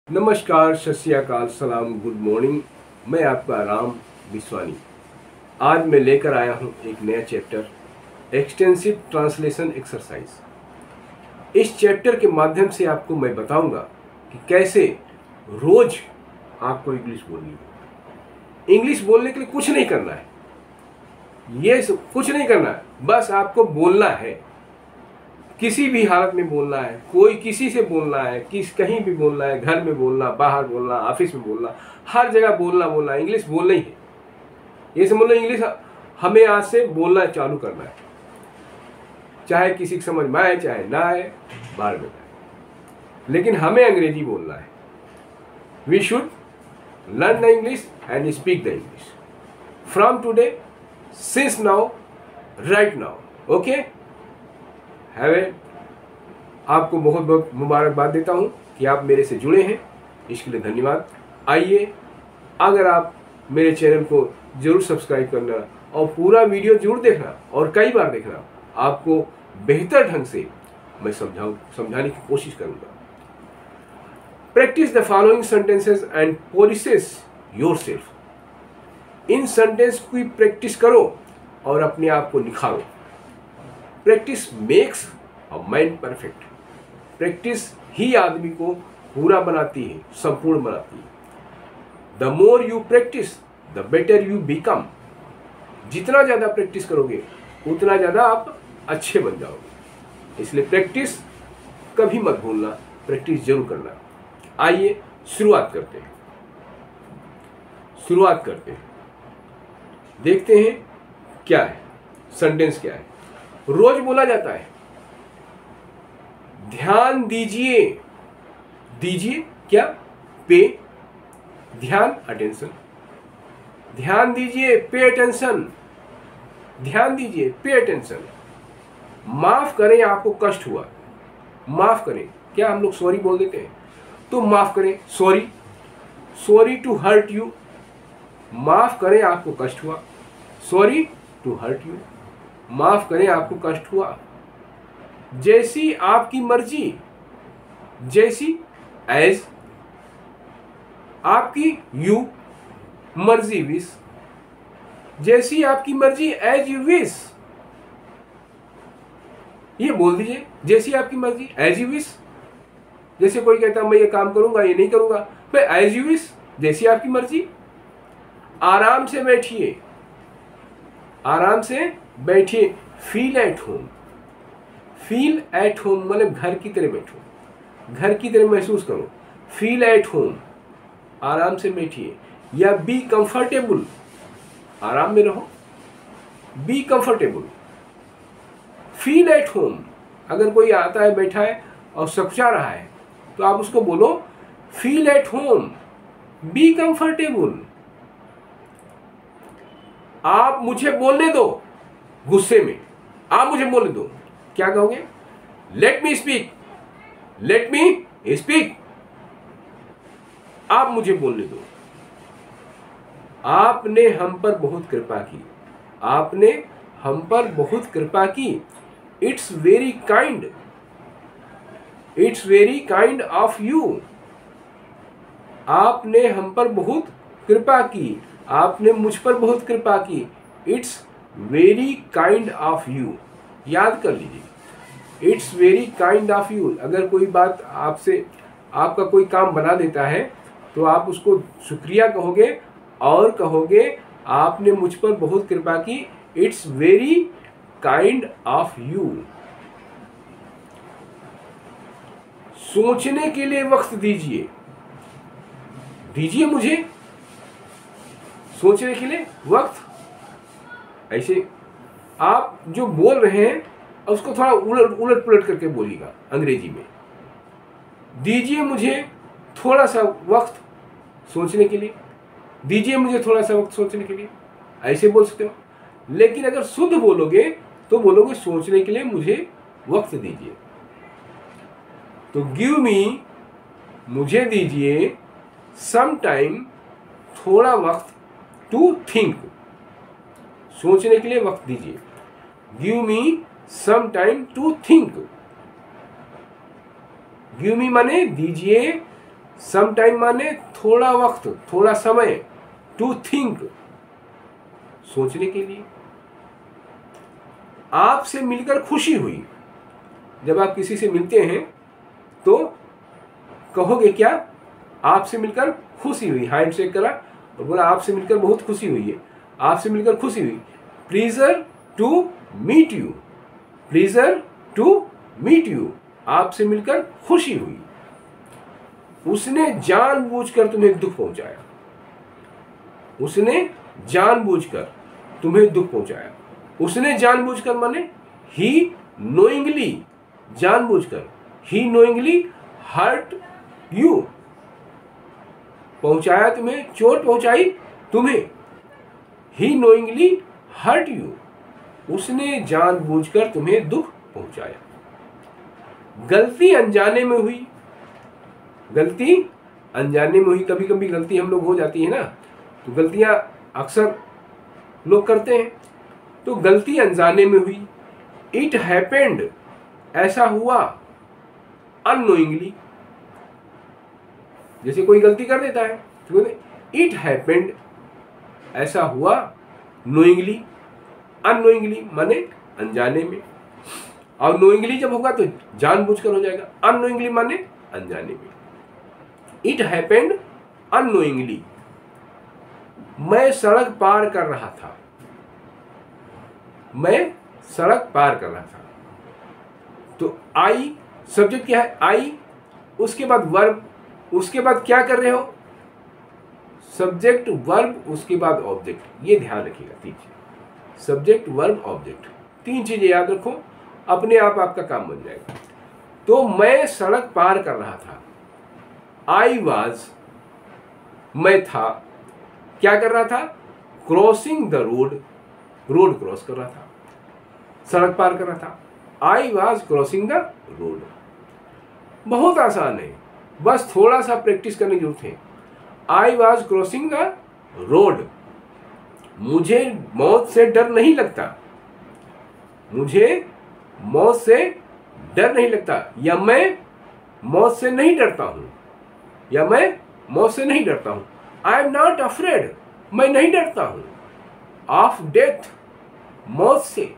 नमस्कार, सत श्री अकाल, सलाम, गुड मॉर्निंग। मैं आपका राम विश्वानी। आज मैं लेकर आया हूं एक नया चैप्टर, एक्सटेंसिव ट्रांसलेशन एक्सरसाइज। इस चैप्टर के माध्यम से आपको मैं बताऊंगा कि कैसे रोज आपको इंग्लिश बोलनी है। इंग्लिश बोलने के लिए कुछ नहीं करना है, कुछ नहीं करना है, बस आपको बोलना है। किसी भी हालत में बोलना है, कोई किसी से बोलना है, कहीं भी बोलना है, घर में बोलना, बाहर बोलना, ऑफिस में बोलना, हर जगह बोलना, इंग्लिश बोलना ही है। ये समझ लो, इंग्लिश हमें आज से बोलना चालू करना है, चाहे किसी की समझ में आए चाहे ना आए, बाहर में आए, लेकिन हमें अंग्रेजी बोलना है। We should learn the English and speak the English from today, since now, right now. Okay, आपको बहुत बहुत मुबारकबाद देता हूं कि आप मेरे से जुड़े हैं, इसके लिए धन्यवाद। आइए, अगर आप मेरे चैनल को जरूर सब्सक्राइब करना और पूरा वीडियो जरूर देखना और कई बार देखना, आपको बेहतर ढंग से मैं समझाने की कोशिश करूंगा। Practice the following sentences and polishes yourself. इन सेंटेंस की प्रैक्टिस करो और अपने आप को निखारो। Practice makes a man perfect. Practice ही आदमी को पूरा बनाती है, संपूर्ण बनाती है। The more you practice the better you become. जितना ज़्यादा प्रैक्टिस करोगे उतना ज़्यादा आप अच्छे बन जाओगे। इसलिए प्रैक्टिस कभी मत भूलना, प्रैक्टिस जरूर करना। आइए शुरुआत करते हैं। देखते हैं क्या है, सेंटेंस क्या है। रोज बोला जाता है, ध्यान दीजिए। दीजिए क्या? पे, ध्यान, अटेंशन। ध्यान दीजिए, पे अटेंशन। ध्यान दीजिए, पे अटेंशन। माफ करें, आपको कष्ट हुआ, माफ करें। क्या हम लोग सॉरी बोल देते हैं? तो माफ करें, sorry. Sorry to hurt you. माफ करें, आपको कष्ट हुआ, सॉरी टू हर्ट यू। माफ करें, आपको कष्ट हुआ। जैसी आपकी मर्जी, जैसी, एज, आपकी, यू, मर्जी, विश। जैसी आपकी मर्जी, एज यू विश। ये बोल दीजिए, जैसी आपकी मर्जी, एज यू विश। जैसे कोई कहता मैं ये काम करूंगा, ये नहीं करूंगा, मैं एज यू विश, जैसी आपकी मर्जी। आराम से बैठिए, आराम से बैठिए। Feel at home. Feel at home मतलब घर की तरह बैठो, घर की तरह महसूस करो। फील एट होम, आराम से बैठिए। या बी कंफर्टेबल, आराम में रहो, be comfortable. Feel at home, अगर कोई आता है, बैठा है और सकचा रहा है, तो आप उसको बोलो feel at home, be comfortable. आप मुझे बोलने दो, गुस्से में आप मुझे बोलने दो, क्या कहोगे? Let me speak, let me speak. आप मुझे बोलने दो। आपने हम पर बहुत कृपा की, आपने हम पर बहुत कृपा की। It's very kind, it's very kind of you. आपने हम पर बहुत कृपा की, आपने मुझ पर बहुत कृपा की। It's very kind of you. याद कर लीजिए, it's very kind of you. अगर कोई बात आपसे, आपका कोई काम बना देता है, तो आप उसको शुक्रिया कहोगे और कहोगे आपने मुझ पर बहुत कृपा की। It's very kind of you. सोचने के लिए वक्त दीजिए, दीजिए मुझे सोचने के लिए वक्त। ऐसे आप जो बोल रहे हैं उसको थोड़ा उलट पुलट करके बोलिएगा अंग्रेजी में। दीजिए मुझे थोड़ा सा वक्त सोचने के लिए, दीजिए मुझे थोड़ा सा वक्त सोचने के लिए, ऐसे बोल सकते हो। लेकिन अगर शुद्ध बोलोगे तो बोलोगे सोचने के लिए मुझे वक्त दीजिए। तो गिव मी, मुझे दीजिए, सम टाइम, थोड़ा वक्त, टू थिंक, सोचने के लिए वक्त दीजिए। Give me some time to think. Give me माने दीजिए, सम टाइम माने थोड़ा वक्त, थोड़ा समय। टू थिंक, सोचने के लिए। आपसे मिलकर खुशी हुई। जब आप किसी से मिलते हैं तो कहोगे क्या? आपसे मिलकर खुशी हुई। हैंड शेक करा और बोला आपसे मिलकर बहुत खुशी हुई है, आपसे मिलकर खुशी हुई। Pleasure to meet you, pleasure to meet you, आपसे मिलकर खुशी हुई। उसने जानबूझकर तुम्हें दुख पहुंचाया, उसने जानबूझकर तुम्हें दुख पहुंचाया। उसने जानबूझकर माने ही नोइंगली, जानबूझकर, ही नोइंगली हर्ट यू, पहुंचाया तुम्हें, चोट पहुंचाई तुम्हें। ही नोइंगली हर्ट यू, उसने जानबूझकर तुम्हें दुख पहुंचाया। गलती अनजाने में हुई, गलती अनजाने में हुई। कभी कभी गलती हम लोग हो जाती है ना, तो गलतियां अक्सर लोग करते हैं, तो गलती अनजाने में हुई। इट हैपेंड, ऐसा हुआ। अननोइंगली, जैसे कोई गलती कर देता है तो बोलते इट हैपेंड, ऐसा हुआ। नोइंगली, अननोइंगली माने अनजाने में, और नोइंगली जब होगा तो जानबूझकर हो जाएगा। अननोइंगली माने अनजाने में। It happened unknowingly. मैं सड़क पार कर रहा था, मैं सड़क पार कर रहा था। तो आई, सब्जेक्ट क्या है? आई, उसके बाद वर्ब, उसके बाद क्या कर रहे हो? सब्जेक्ट वर्ब, उसके बाद ऑब्जेक्ट। ये ध्यान रखिएगा, 3 चीज, सब्जेक्ट वर्ब ऑब्जेक्ट, 3 चीजें याद रखो, अपने आप आपका काम बन जाएगा। तो मैं सड़क पार कर रहा था। आई वॉज, मैं था, क्या कर रहा था? Crossing the road, road cross कर रहा था, सड़क पार कर रहा था। I was crossing the road. बहुत आसान है, बस थोड़ा सा प्रैक्टिस करने की जरूरत है। I was crossing the road. मुझे मौत से डर नहीं लगता, मुझे मौत से डर नहीं लगता, या मैं मौत से नहीं डरता हूं, या मैं मौत से नहीं डरता हूं। आई एम नॉट अफ्रेड, मैं नहीं डरता हूं। ऑफ डेथ, मौत से,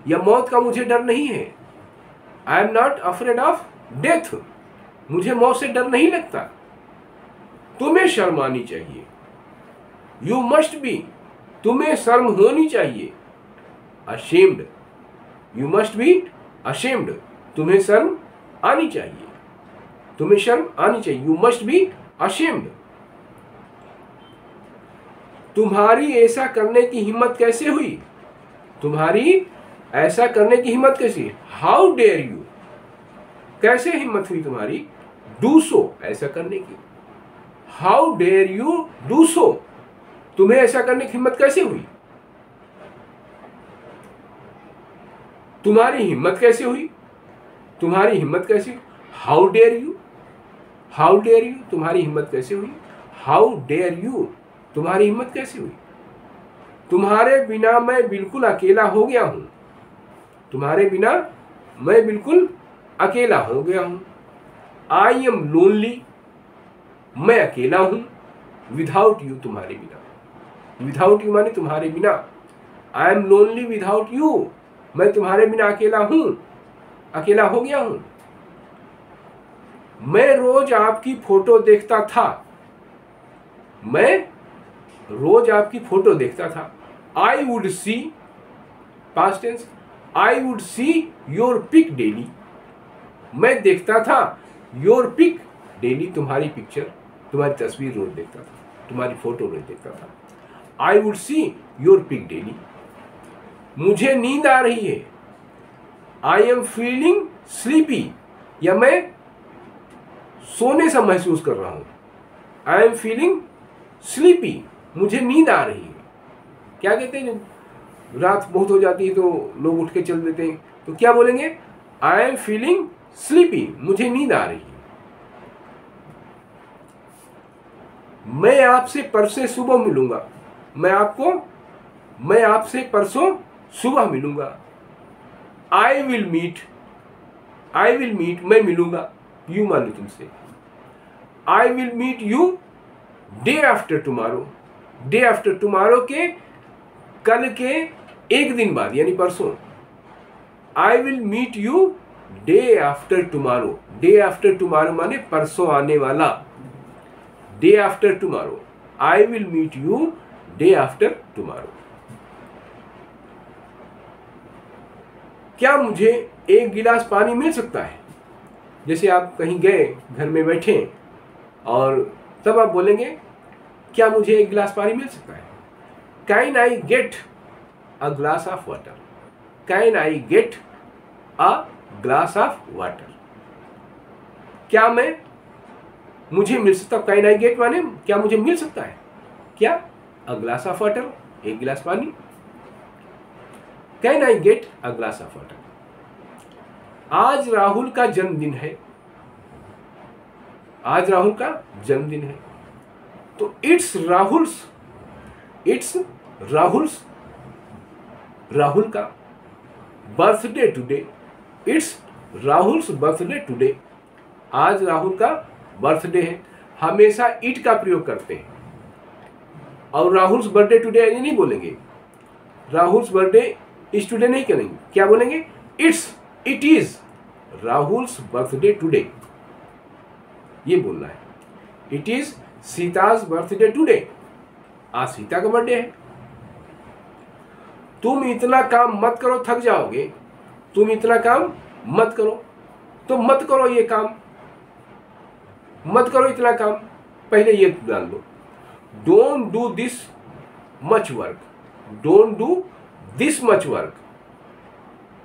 या मौत का मुझे डर नहीं है। I am not afraid of death, मुझे मौत से डर नहीं लगता। तुम्हें शर्म आनी चाहिए। यू मस्ट बी, तुम्हें शर्म होनी चाहिए। Ashamed, you must be ashamed, तुम्हें शर्म आनी चाहिए, तुम्हें शर्म आनी चाहिए। You must be ashamed. तुम्हारी ऐसा करने की हिम्मत कैसे हुई? तुम्हारी ऐसा करने की हिम्मत कैसी? हाउ डेयर यू, कैसे हिम्मत हुई तुम्हारी? डू सो, ऐसा करने की। How dare you do so, तुम्हें ऐसा करने की हिम्मत कैसे हुई? तुम्हारी हिम्मत कैसे हुई? तुम्हारी हिम्मत कैसे? How dare you, how dare you, तुम्हारी हिम्मत कैसे हुई? हाउ डेयर यू, तुम्हारी हिम्मत कैसे हुई? तुम्हारे बिना मैं बिल्कुल अकेला हो गया हूं, तुम्हारे बिना मैं बिल्कुल अकेला हो गया हूं। आई एम लोनली, मैं अकेला हूं। विदाउट यू, तुम्हारे बिना। विदाउट यू माने तुम्हारे बिना। I am lonely without you, मैं तुम्हारे बिना अकेला हूं, अकेला हो गया हूं। मैं रोज आपकी फोटो देखता था, मैं रोज आपकी फोटो देखता था। I would see, past tense, I would see your pic daily, मैं देखता था योर पिक डेली, तुम्हारी पिक्चर, तुम्हारी तस्वीर रोज देखता था, तुम्हारी फोटो रोज देखता था। I would see your pic daily. मुझे नींद आ रही है। आई एम फीलिंग स्लीपी, या मैं सोने सा महसूस कर रहा हूं। आई एम फीलिंग स्लीपी, मुझे नींद आ रही है। क्या कहते हैं, जब रात बहुत हो जाती है तो लोग उठ के चल देते हैं, तो क्या बोलेंगे? आई एम फीलिंग स्लीपी, मुझे नींद आ रही है। मैं आपसे परसों सुबह मिलूंगा, मैं आपसे परसों सुबह मिलूंगा। आई विल मीट, मैं मिलूंगा। यू मान लो तुमसे। I will meet you day after tomorrow, day after tomorrow के कल के एक दिन बाद यानी परसों। I will meet you day after tomorrow, day after tomorrow माने परसों आने वाला, day after tomorrow, I will meet you day after tomorrow. क्या मुझे एक गिलास पानी मिल सकता है? जैसे आप कहीं गए, घर में बैठे और तब आप बोलेंगे क्या मुझे एक गिलास पानी मिल सकता है? Can I get a glass of water, can I get a glass of water. क्या मुझे मिल सकता, कैन आई गेट माने क्या मुझे मिल सकता है, क्या अ ग्लास ऑफ वाटर, एक गिलास पानी। Can I get a glass of water. आज राहुल का जन्मदिन है, आज राहुल का जन्मदिन है, तो इट्स राहुल्स राहुल का birthday today, it's Rahul's birthday today. आज राहुल का बर्थडे है। हमेशा इट का प्रयोग करते हैं और राहुल्स बर्थडे टुडे नहीं बोलेंगे, राहुल्स बर्थडे इज टुडे नहीं करेंगे, क्या बोलेंगे? It is Rahul's birthday today, ये बोलना है। It is Sita's birthday today, आज सीता का बर्थडे है। तुम इतना काम मत करो, थक जाओगे, तुम इतना काम मत करो, तो मत करो ये काम, मत करो इतना काम, पहले ये डाल लो। Don't do this much work, don't do this much work,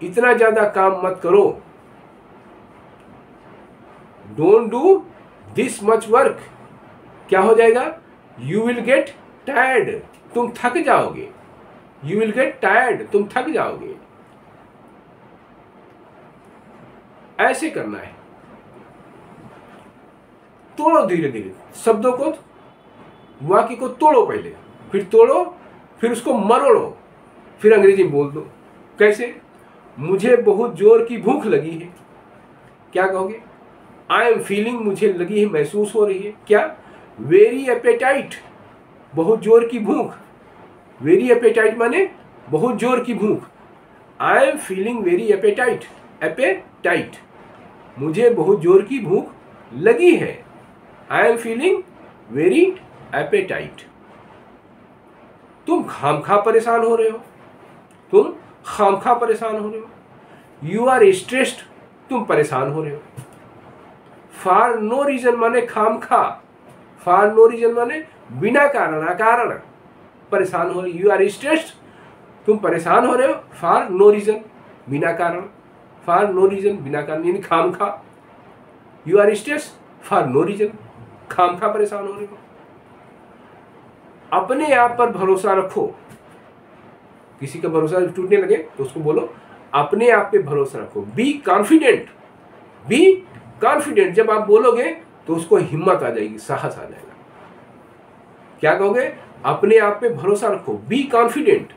इतना ज्यादा काम मत करो। Don't do this much work, क्या हो जाएगा? यू विल गेट टायर्ड, तुम थक जाओगे। यू विल गेट टायर्ड, तुम थक जाओगे। ऐसे करना है। तोड़ो धीरे धीरे शब्दों को, वाक्य को तोड़ो पहले, फिर तोड़ो, फिर उसको मरोड़ो, फिर अंग्रेजी में बोल दो। कैसे? मुझे बहुत जोर की भूख लगी है, क्या कहोगे? आई एम फीलिंग, मुझे लगी है, महसूस हो रही है, क्या? वेरी एपेटाइट, बहुत जोर की भूख। वेरी एपेटाइट माने बहुत जोर की भूख। I am feeling very appetite, appetite, मुझे बहुत जोर की भूख लगी है। I am feeling very appetite. तुम खामखा परेशान हो रहे हो, तुम खामखा परेशान हो रहे हो। यू आर स्ट्रेस्ड, तुम परेशान हो रहे हो। फॉर नो रीजन माने खामखा, फॉर नो रीजन माने बिना कारण, अकारण परेशान हो रहे। यू आर स्ट्रेस्ड, तुम परेशान हो रहे हो। फॉर नो रीजन, बिना कारण, फॉर नो रीजन बिना कारण यानी खामखा। You are stressed for no reason, खामखा परेशान हो रहे हो। अपने आप पर भरोसा रखो। किसी का भरोसा टूटने लगे तो उसको बोलो अपने आप पे भरोसा रखो। Be confident, be confident. जब आप बोलोगे तो उसको हिम्मत आ जाएगी, साहस आ जाएगा। क्या कहोगे? अपने आप पे भरोसा रखो, बी कॉन्फिडेंट।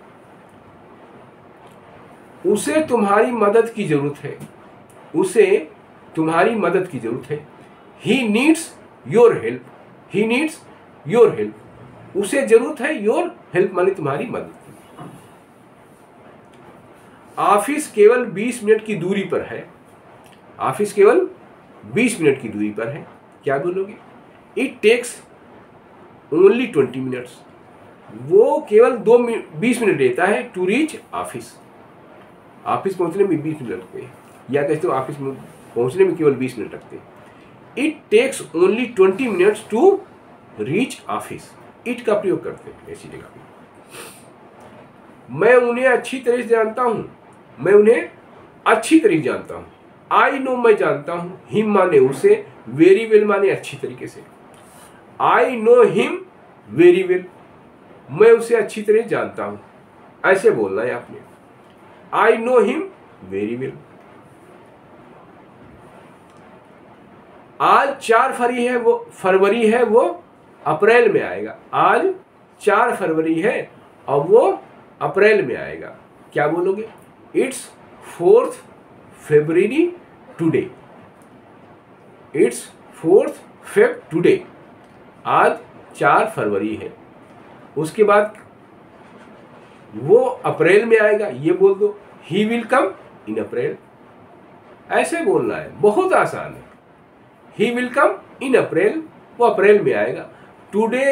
उसे तुम्हारी मदद की जरूरत है, उसे तुम्हारी मदद की जरूरत है। He needs your help, he needs your help, उसे जरूरत है योर हेल्प माने तुम्हारी मदद की। ऑफिस केवल 20 मिनट की दूरी पर है, ऑफिस केवल 20 मिनट की दूरी पर है, क्या बोलोगे? इट टेक्स ओनली 20 मिनट्स, वो केवल 20 मिनट लेता है टू रीच ऑफिस, ऑफिस पहुंचने में 20 मिनट लगते हैं, या कहते हो ऑफिस में पहुंचने में केवल 20 मिनट लगते हैं। It takes only 20 minutes to reach office, it का प्रयोग करते हैं ऐसी जगह पे। मैं उन्हें अच्छी तरह से जानता हूं, मैं उन्हें अच्छी तरह जानता हूं। आई नो, मैं जानता हूं। हिम माने उसे, वेरी वेल माने अच्छी तरीके से। I know him very well, मैं उसे अच्छी तरह जानता हूं, ऐसे बोलना है आपने। I know him very well. आज 4 फरवरी है, वो अप्रैल में आएगा। आज 4 फरवरी है और वो अप्रैल में आएगा, क्या बोलोगे? It's 4th February today, it's 4th Feb today, आज 4 फरवरी है। उसके बाद वो अप्रैल में आएगा, ये बोल दो, ही विल कम इन अप्रैल। ऐसे बोलना है, बहुत आसान है। ही विल कम इन अप्रैल, वो अप्रैल में आएगा। Today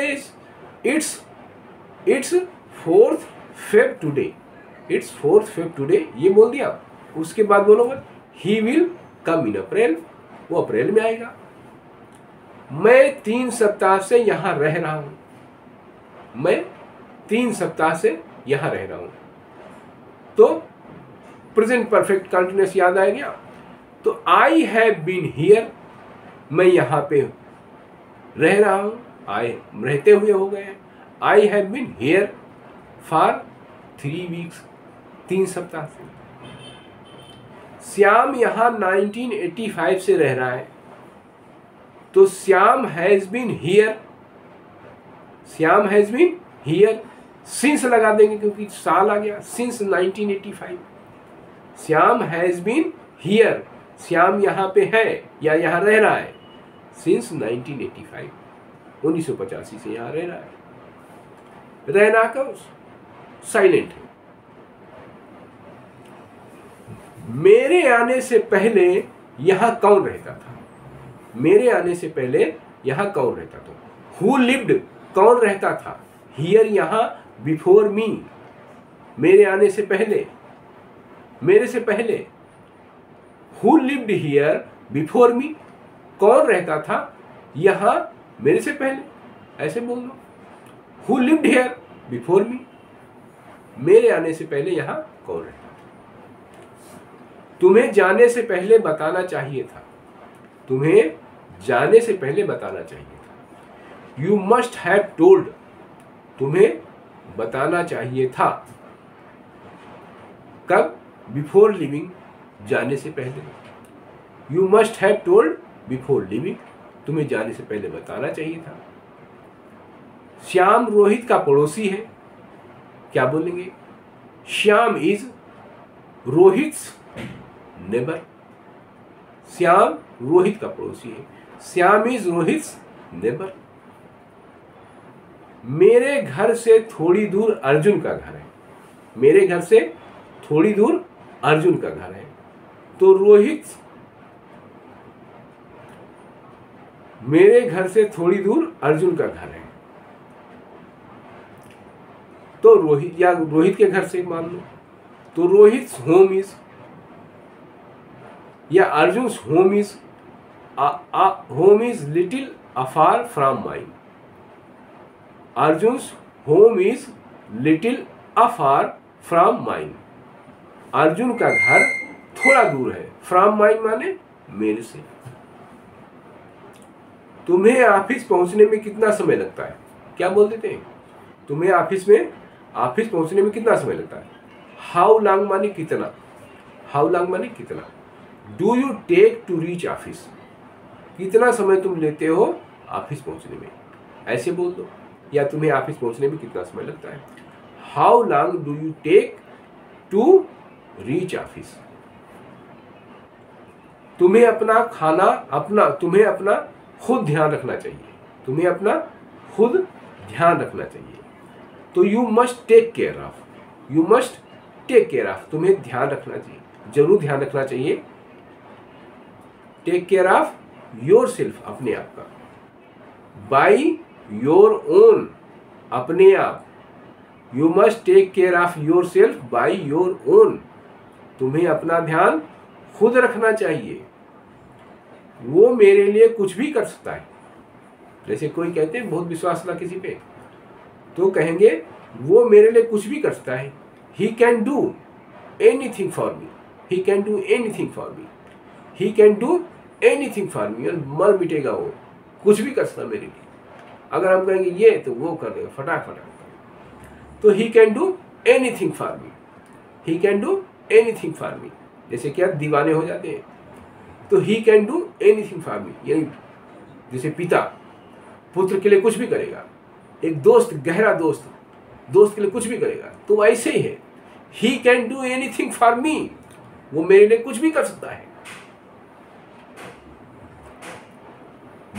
it's 4th Feb today, it's 4th Feb today, ये बोल दिया। उसके बाद बोलोगे ही विल कम इन अप्रैल, वो अप्रैल में आएगा। मैं 3 सप्ताह से यहां रह रहा हूं, मैं 3 सप्ताह से यहां रह रहा हूं, तो प्रेजेंट परफेक्ट कंटिन्यूअस याद आ गया। तो आई हैव बीन हियर, मैं यहां पे रह रहा हूं, आई रहते हुए हो गए। I have been here for 3 weeks, 3 सप्ताह से। श्याम यहां 1985 से रह रहा है, तो Shyam has been here, Shyam has been here, since लगा देंगे क्योंकि साल आ गया, since 1985। Shyam has been here, Shyam यहां पे है या यहां रह रहा है, सिंस 1985, 1985 से यहां रह रहा है। रहना का साइलेंट है। मेरे आने से पहले यहां कौन रहता था, मेरे आने से पहले यहां कौन रहता था। हु लिव्ड, कौन रहता था, हियर यहां, बिफोर मी, मेरे आने से पहले, मेरे से पहले। Who lived here before me, कौन रहता था यहां मेरे से पहले, ऐसे बोल दो। Who lived here before me, मेरे आने से पहले यहां कौन रहता था। तुम्हें जाने से पहले बताना चाहिए था, तुम्हें जाने से पहले बताना चाहिए था। यू मस्ट हैव टोल्ड, तुम्हें बताना चाहिए था। कब, बिफोर लिविंग, जाने से पहले। You must have told before living, तुम्हें जाने से पहले बताना चाहिए था। श्याम रोहित का पड़ोसी है, क्या बोलेंगे, श्याम इज रोहित्स नेबर, श्याम रोहित का पड़ोसी है, श्याम इज रोहित्स नेबर। मेरे घर से थोड़ी दूर अर्जुन का घर है, मेरे घर से थोड़ी दूर अर्जुन का घर है, तो रोहित, मेरे घर से थोड़ी दूर अर्जुन का घर है, तो रोहित, या रोहित के घर से मान लो, तो रोहित होम इज, या Arjun home is, home is little afar from mine, Arjun's home is little afar from mine, Arjun का घर थोड़ा दूर है, फ्रॉम माइन माने मेरे से। तुम्हें ऑफिस पहुंचने में कितना समय लगता है, क्या बोल देते हैं, तुम्हें ऑफिस पहुंचने में कितना समय लगता है। हाउ लॉन्ग माने कितना, हाउ लॉन्ग माने कितना। Do you take to reach office, कितना समय तुम लेते हो ऑफिस पहुंचने में, ऐसे बोल दो। या तुम्हें ऑफिस पहुंचने में कितना समय लगता है। How long do you take to reach office. तुम्हें अपना खाना, तुम्हें अपना खुद ध्यान रखना चाहिए, तुम्हें अपना खुद ध्यान रखना चाहिए। तो you must take care of, you must take care of, तुम्हें ध्यान रखना चाहिए, जरूर ध्यान रखना चाहिए। Take care of yourself, अपने आप का। बाई योर ओन, अपने आप। You must take care of yourself by your own, तुम्हें अपना ध्यान खुद रखना चाहिए। वो मेरे लिए कुछ भी कर सकता है, जैसे कोई कहते हैं बहुत विश्वास ना किसी पे, तो कहेंगे वो मेरे लिए कुछ भी कर सकता है। He can do anything for me, he can do anything for me, he can do anything for me, मर मिटेगा वो, कुछ भी कर सकता है मेरे लिए। अगर हम कहेंगे ये, तो वो कर देगा फटाफट। तो he can do anything for me, he can do anything for me. जैसे क्या दीवाने हो जाते हैं, तो he can do anything for me, यानी जैसे पिता पुत्र के लिए कुछ भी करेगा, एक दोस्त, गहरा दोस्त के लिए कुछ भी करेगा, तो ऐसे ही है। He can do anything for me, वो मेरे लिए कुछ भी कर सकता है।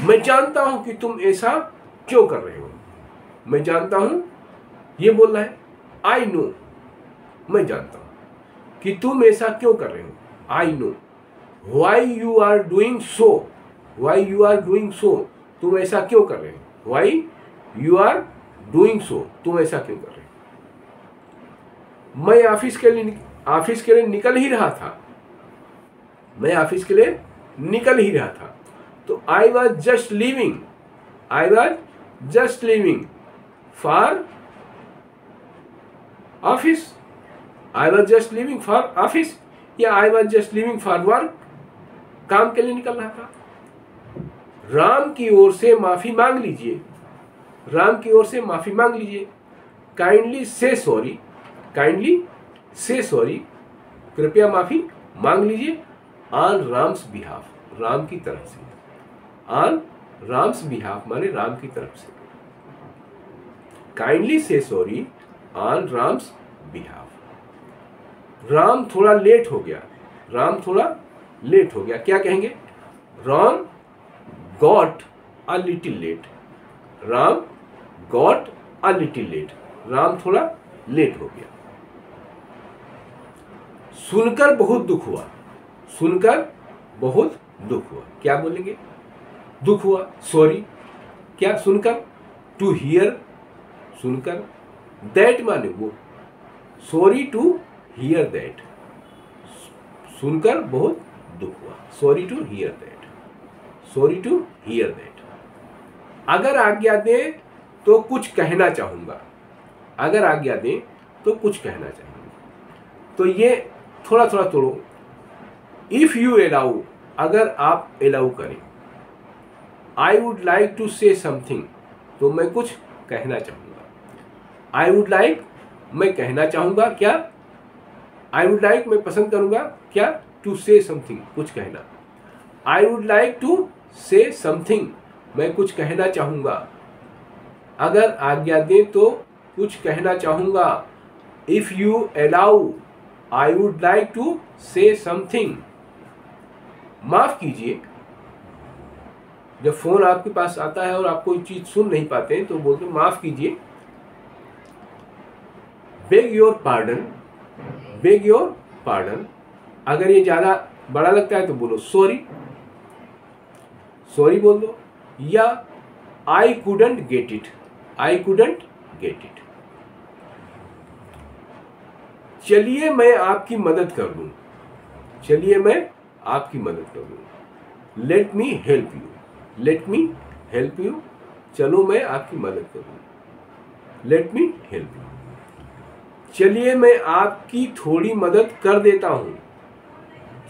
मैं जानता हूं कि तुम ऐसा क्यों कर रहे हो। मैं जानता हूं, ये बोल रहा है आई नो, मैं जानता हूं कि तुम ऐसा क्यों कर रहे हो। I know why you are doing so, why you are doing so, तुम ऐसा क्यों कर रहे हो। Why you are doing so, तुम ऐसा क्यों कर रहे हो। मैं ऑफिस के लिए निकल ही रहा था, मैं ऑफिस के लिए निकल ही रहा था। तो I was just living, I was just living for office, I was just living for office, या I was just living for work, काम के लिए निकल रहा था। राम की ओर से माफी मांग लीजिए, राम की ओर से माफी मांग लीजिए। काइंडली से सॉरी, काइंडली से सॉरी, कृपया माफी मांग लीजिए। ऑन राम्स बिहाफ, राम की तरफ से, ऑन राम्स बिहाफ माने राम की तरफ से। काइंडली से sorry on Ram's behalf. Ram थोड़ा लेट हो गया, राम थोड़ा लेट हो गया, क्या कहेंगे। Ram got a little late, Ram got a little late, Ram थोड़ा लेट हो गया। सुनकर बहुत दुख हुआ, सुनकर बहुत दुख हुआ, क्या बोलेंगे। दुख हुआ, सॉरी, क्या सुनकर, टू हियर, सुनकर, दैट माने वो, सॉरी टू हियर दैट, सुनकर बहुत दुख हुआ, sorry to hear that, sorry to hear that. अगर आज्ञा दें तो कुछ कहना चाहूंगा, अगर आज्ञा दें तो कुछ कहना चाहूंगा। तो ये थोड़ा थोड़ा तोड़ो। इफ यू अलाउ, अगर आप अलाउ करें। I would like to say something, तो मैं कुछ कहना चाहूंगा। आई वुड लाइक, मैं कहना चाहूंगा, क्या। आई वुड लाइक, मैं पसंद करूंगा, क्या, टू से समथिंग, कुछ कहना। I would like to say something, मैं कुछ कहना चाहूंगा। अगर आज्ञा दें तो कुछ कहना चाहूंगा। If you allow, I would like to say something. माफ कीजिए, जब फोन आपके पास आता है और आप कोई चीज सुन नहीं पाते हैं तो बोलते माफ कीजिए। Bag your pardon, bag your pardon. अगर ये ज्यादा बड़ा लगता है तो बोलो सॉरी, सॉरी बोल दो। या I couldn't get it, I couldn't get it. चलिए मैं आपकी मदद कर दूं, चलिए मैं आपकी मदद कर दूं। Let me help you, let me help you, चलो मैं आपकी मदद करूं। Let me help you. चलिए मैं आपकी थोड़ी मदद कर देता हूं,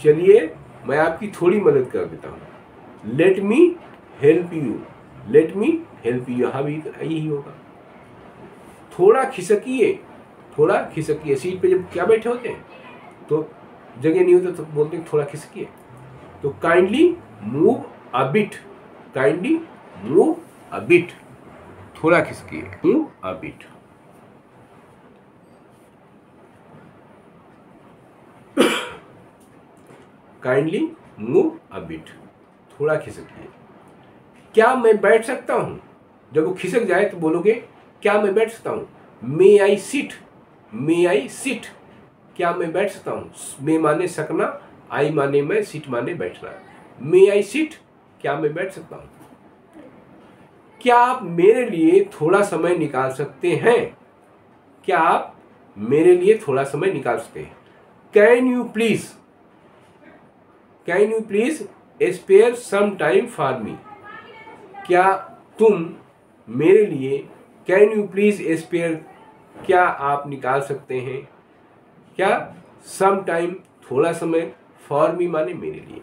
चलिए मैं आपकी थोड़ी मदद कर देता हूं। Let me help you, let me help you, यहां भी यही होगा। थोड़ा खिसकिए, थोड़ा खिसकिए। सीट पे जब क्या बैठे होते हैं तो जगह नहीं होता तो बोलते हैं थोड़ा खिसकिए। तो kindly move a bit, kindly move a bit, थोड़ा खिसकिए, move a bit. Kindly move a bit, थोड़ा खिसकिए। क्या मैं बैठ सकता हूं, जब वो खिसक जाए तो बोलोगे क्या मैं बैठ सकता हूं। May I sit, may I sit, क्या मैं बैठ सकता हूं। मे माने सकना, आई माने मैं, सिट माने बैठना। मे आई सिट, क्या मैं बैठ सकता हूं। क्या आप मेरे लिए थोड़ा समय निकाल सकते हैं, क्या आप मेरे लिए थोड़ा समय निकाल सकते हैं। Can you please, can you please spare some time for me, क्या तुम मेरे लिए, कैन यू प्लीज स्पेयर, क्या आप निकाल सकते हैं, क्या, सम टाइम थोड़ा समय, फॉर मी माने मेरे लिए,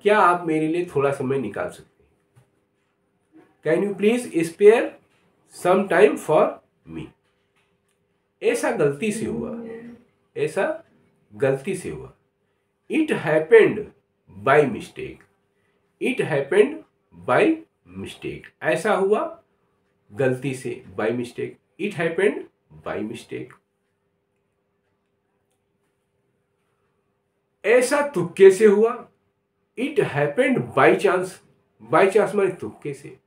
क्या आप मेरे लिए थोड़ा समय निकाल सकते हैं। Can you please spare some time for me. ऐसा गलती से हुआ, ऐसा गलती से हुआ। It happened by mistake, it happened by mistake, ऐसा हुआ गलती से, by mistake. It happened by mistake. ऐसा तुक्के से हुआ। It happened by chance, by chance माने तुक्के से,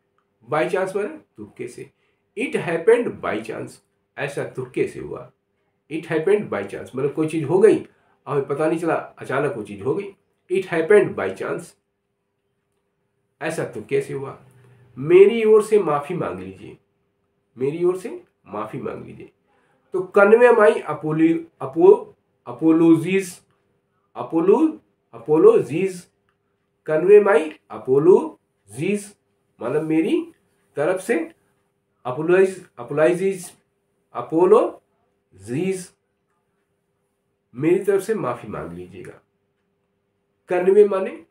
बाई चांस माने तुक्के से। इट हैपेंड बाई चांस, ऐसा तुक्के से हुआ। इट हैपेंड बाई चांस मतलब कोई चीज़ हो गई, हमें पता नहीं चला, अचानक वो चीज़ हो गई। इट हैपेंड बाई चांस, ऐसा तुक्के से हुआ। मेरी ओर से माफ़ी मांग लीजिए, मेरी ओर से माफ़ी मांग लीजिए। तो convey my apologies, apologies, convey my apologies मतलब मेरी तरफ से अपोलोजीज, मेरी तरफ से माफी मांग लीजिएगा। कन्वे माने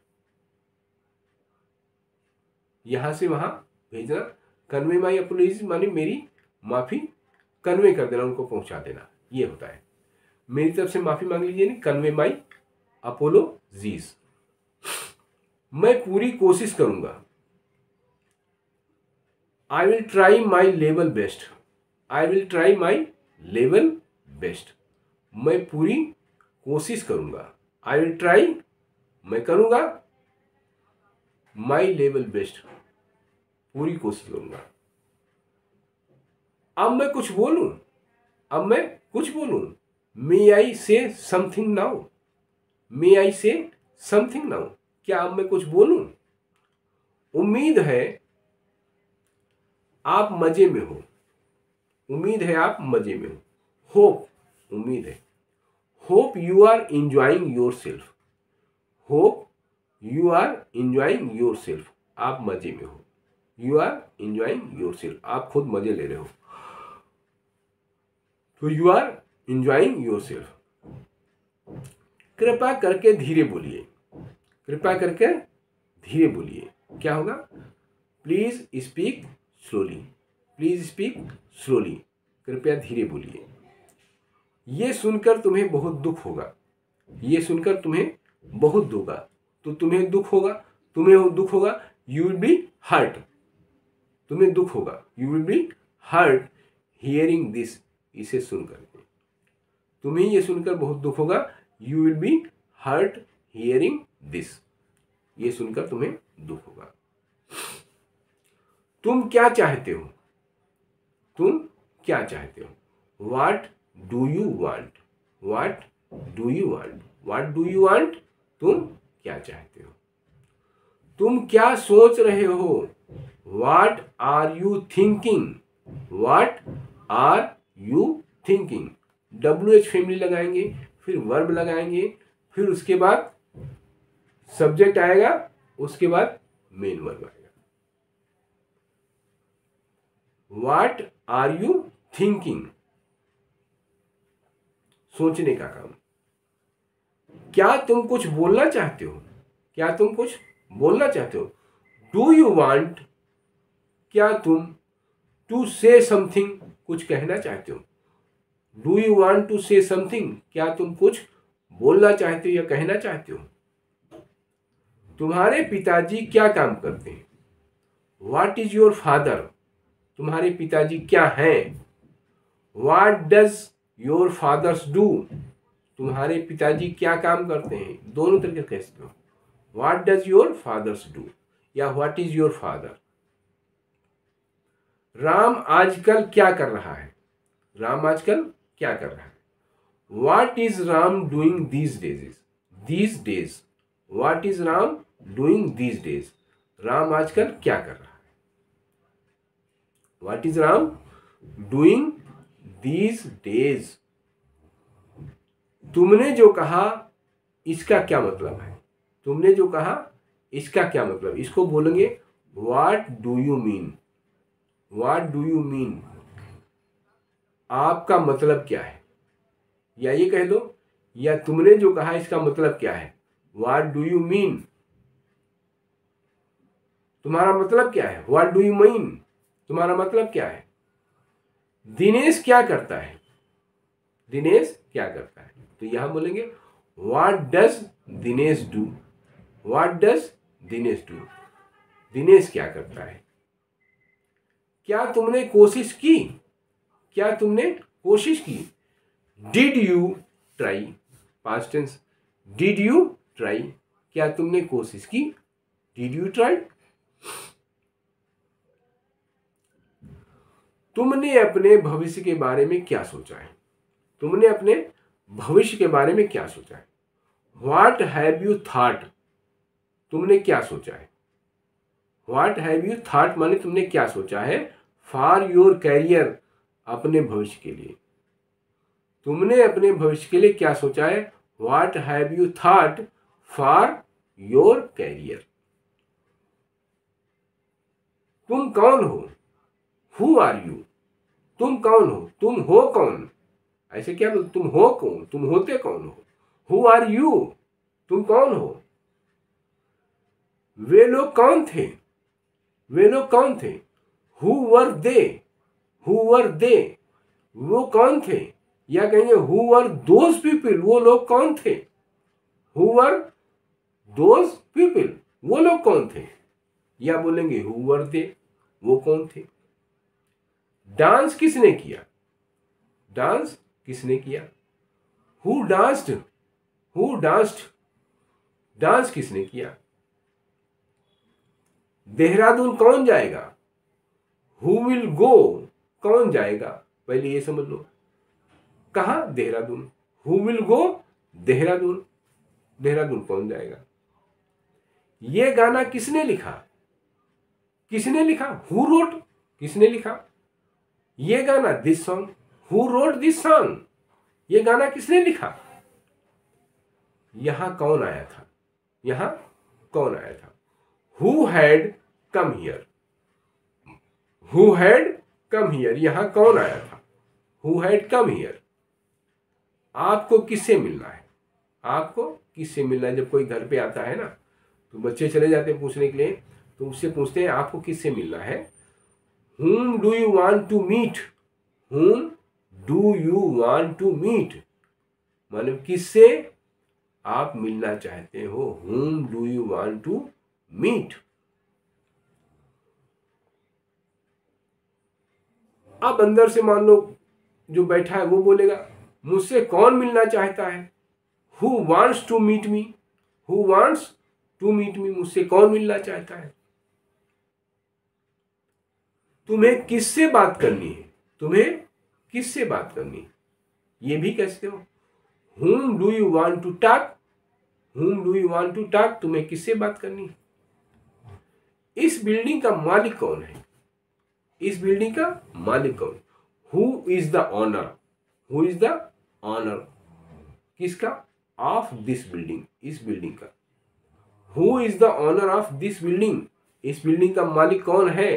यहां से वहां भेजना, कन्वे माई अपोलोजीज माने मेरी माफी कन्वे कर देना, उनको पहुंचा देना, ये होता है। मेरी तरफ से माफी मांग लीजिए नहीं, कन्वे माई अपोलोजीज। मैं पूरी कोशिश करूंगा, I will try my level best, I will try my level best. मैं पूरी कोशिश करूंगा, आई विल ट्राई मैं करूंगा, माई लेवल बेस्ट पूरी कोशिश करूंगा। अब मैं कुछ बोलूं, अब मैं कुछ बोलूं, मे आई से समथिंग नाउ, मे आई से समथिंग नाउ, क्या अब मैं कुछ बोलूं? उम्मीद है आप मजे में हो, उम्मीद है आप मजे में हो। होप उम्मीद है, hope you are enjoying yourself, hope you are enjoying yourself, आप मजे में हो, you are enjoying yourself, आप खुद मजे ले रहे हो, तो you are enjoying yourself. कृपा करके धीरे बोलिए, कृपा करके धीरे बोलिए, क्या होगा? Please speak slowly, please speak slowly, कृपया धीरे बोलिए। ये सुनकर तुम्हें बहुत दुख होगा, ये सुनकर तुम्हें बहुत दुख होगा, तो तुम्हें दुख होगा, तुम्हें दुख होगा, यू विल बी हर्ट, तुम्हें दुख होगा, you will be hurt hearing this, इसे सुनकर तुम्हें ये सुनकर बहुत दुख होगा, you will be hurt hearing this, ये सुनकर तुम्हें दुख होगा। तुम क्या चाहते हो, तुम क्या चाहते हो? What do you want? What do you want? What do you want? तुम क्या चाहते हो? तुम क्या सोच रहे हो? What are you thinking? What are you thinking? WH family लगाएंगे, फिर वर्ब लगाएंगे, फिर उसके बाद सब्जेक्ट आएगा, उसके बाद मेन वर्ब आएगा। What are you thinking? सोचने का काम। क्या तुम कुछ बोलना चाहते हो? क्या तुम कुछ बोलना चाहते हो? डू यू वांट, क्या तुम टू से समथिंग, कुछ कहना चाहते हो? Do you want to say something, क्या तुम कुछ बोलना चाहते हो या कहना चाहते हो? तुम्हारे पिताजी क्या काम करते हैं? व्हाट इज योर फादर, तुम्हारे पिताजी क्या हैं? What does your father's do, तुम्हारे पिताजी क्या काम करते हैं? दोनों तरीके कह सकते हो, what does your father's do या what is your father. Ram आजकल क्या कर रहा है? राम आजकल क्या कर रहा है? What is Ram doing these days, these days, what is Ram doing these days, Ram आजकल क्या कर रहा है? What is Ram doing these days. तुमने जो कहा इसका क्या मतलब है? तुमने जो कहा इसका क्या मतलब? इसको बोलेंगे what do you mean, what do you mean, आपका मतलब क्या है? या ये कह दो, या तुमने जो कहा इसका मतलब क्या है? व्हाट डू यू मीन, तुम्हारा मतलब क्या है? व्हाट डू यू मीन, तुम्हारा मतलब क्या है? दिनेश क्या करता है? दिनेश क्या करता है? तो यहां बोलेंगे what does Dinesh do, what does Dinesh do, Dinesh क्या करता है? क्या तुमने कोशिश की, क्या तुमने कोशिश की? Did you try, past tense, did you try, क्या तुमने कोशिश की? Did you try? तुमने अपने भविष्य के बारे में क्या सोचा है? तुमने अपने भविष्य के बारे में क्या सोचा है? What have you thought? तुमने क्या सोचा है? व्हाट हैव यू थॉट माने तुमने क्या सोचा है? फॉर योर कैरियर, अपने भविष्य के लिए। तुमने अपने भविष्य के लिए क्या सोचा है? What have you thought for your career. तुम कौन हो? Who are you? तुम कौन हो? तुम हो कौन? ऐसे क्या बोल, तुम हो कौन? तुम होते कौन हो? Who are you? तुम कौन हो? वे लोग कौन थे? वे लोग कौन थे? Who were they? Who were they? वो कौन थे? या कहेंगे हु वर दोज पीपल? वो लोग कौन थे? Who were those people? वो लोग कौन थे? या बोलेंगे हु वर दे? वो कौन थे? डांस किसने किया? डांस किसने किया? Who danced? Who danced? Dance किसने किया? देहरादून कौन जाएगा? Who will go? कौन जाएगा? पहले ये समझ लो, कहा? Dehradun. Who will go? Dehradun. Dehradun कौन जाएगा? ये गाना किसने लिखा? किसने लिखा? Who wrote? किसने लिखा ये गाना? This song. Who wrote this song? ये गाना किसने लिखा? यहां कौन आया था? यहां कौन आया था? Who had come here? Who had come here? यहां कौन आया था? Who had come here? आपको किससे मिलना है? आपको किससे मिलना है? जब कोई घर पे आता है ना, तो बच्चे चले जाते हैं पूछने के लिए, तो उससे पूछते हैं आपको किससे मिलना है? whom do you want to meet? whom do you want to meet? मतलब किससे आप मिलना चाहते हो? whom do you want to meet? अब अंदर से मान लो जो बैठा है वो बोलेगा मुझसे कौन मिलना चाहता है? Who wants to meet me? Who wants to meet me? मुझसे कौन मिलना चाहता है? तुम्हें किससे बात करनी है? तुम्हें किससे बात करनी है? ये भी कहते हो। Whom do you want to talk? Whom do you want to talk? तुम्हें किससे बात करनी है? इस बिल्डिंग का मालिक कौन है? इस बिल्डिंग का मालिक कौन? Who is the owner? Who is the owner? किसका? Of this building, इस बिल्डिंग का। Who is the owner of this building? इस बिल्डिंग का मालिक कौन है?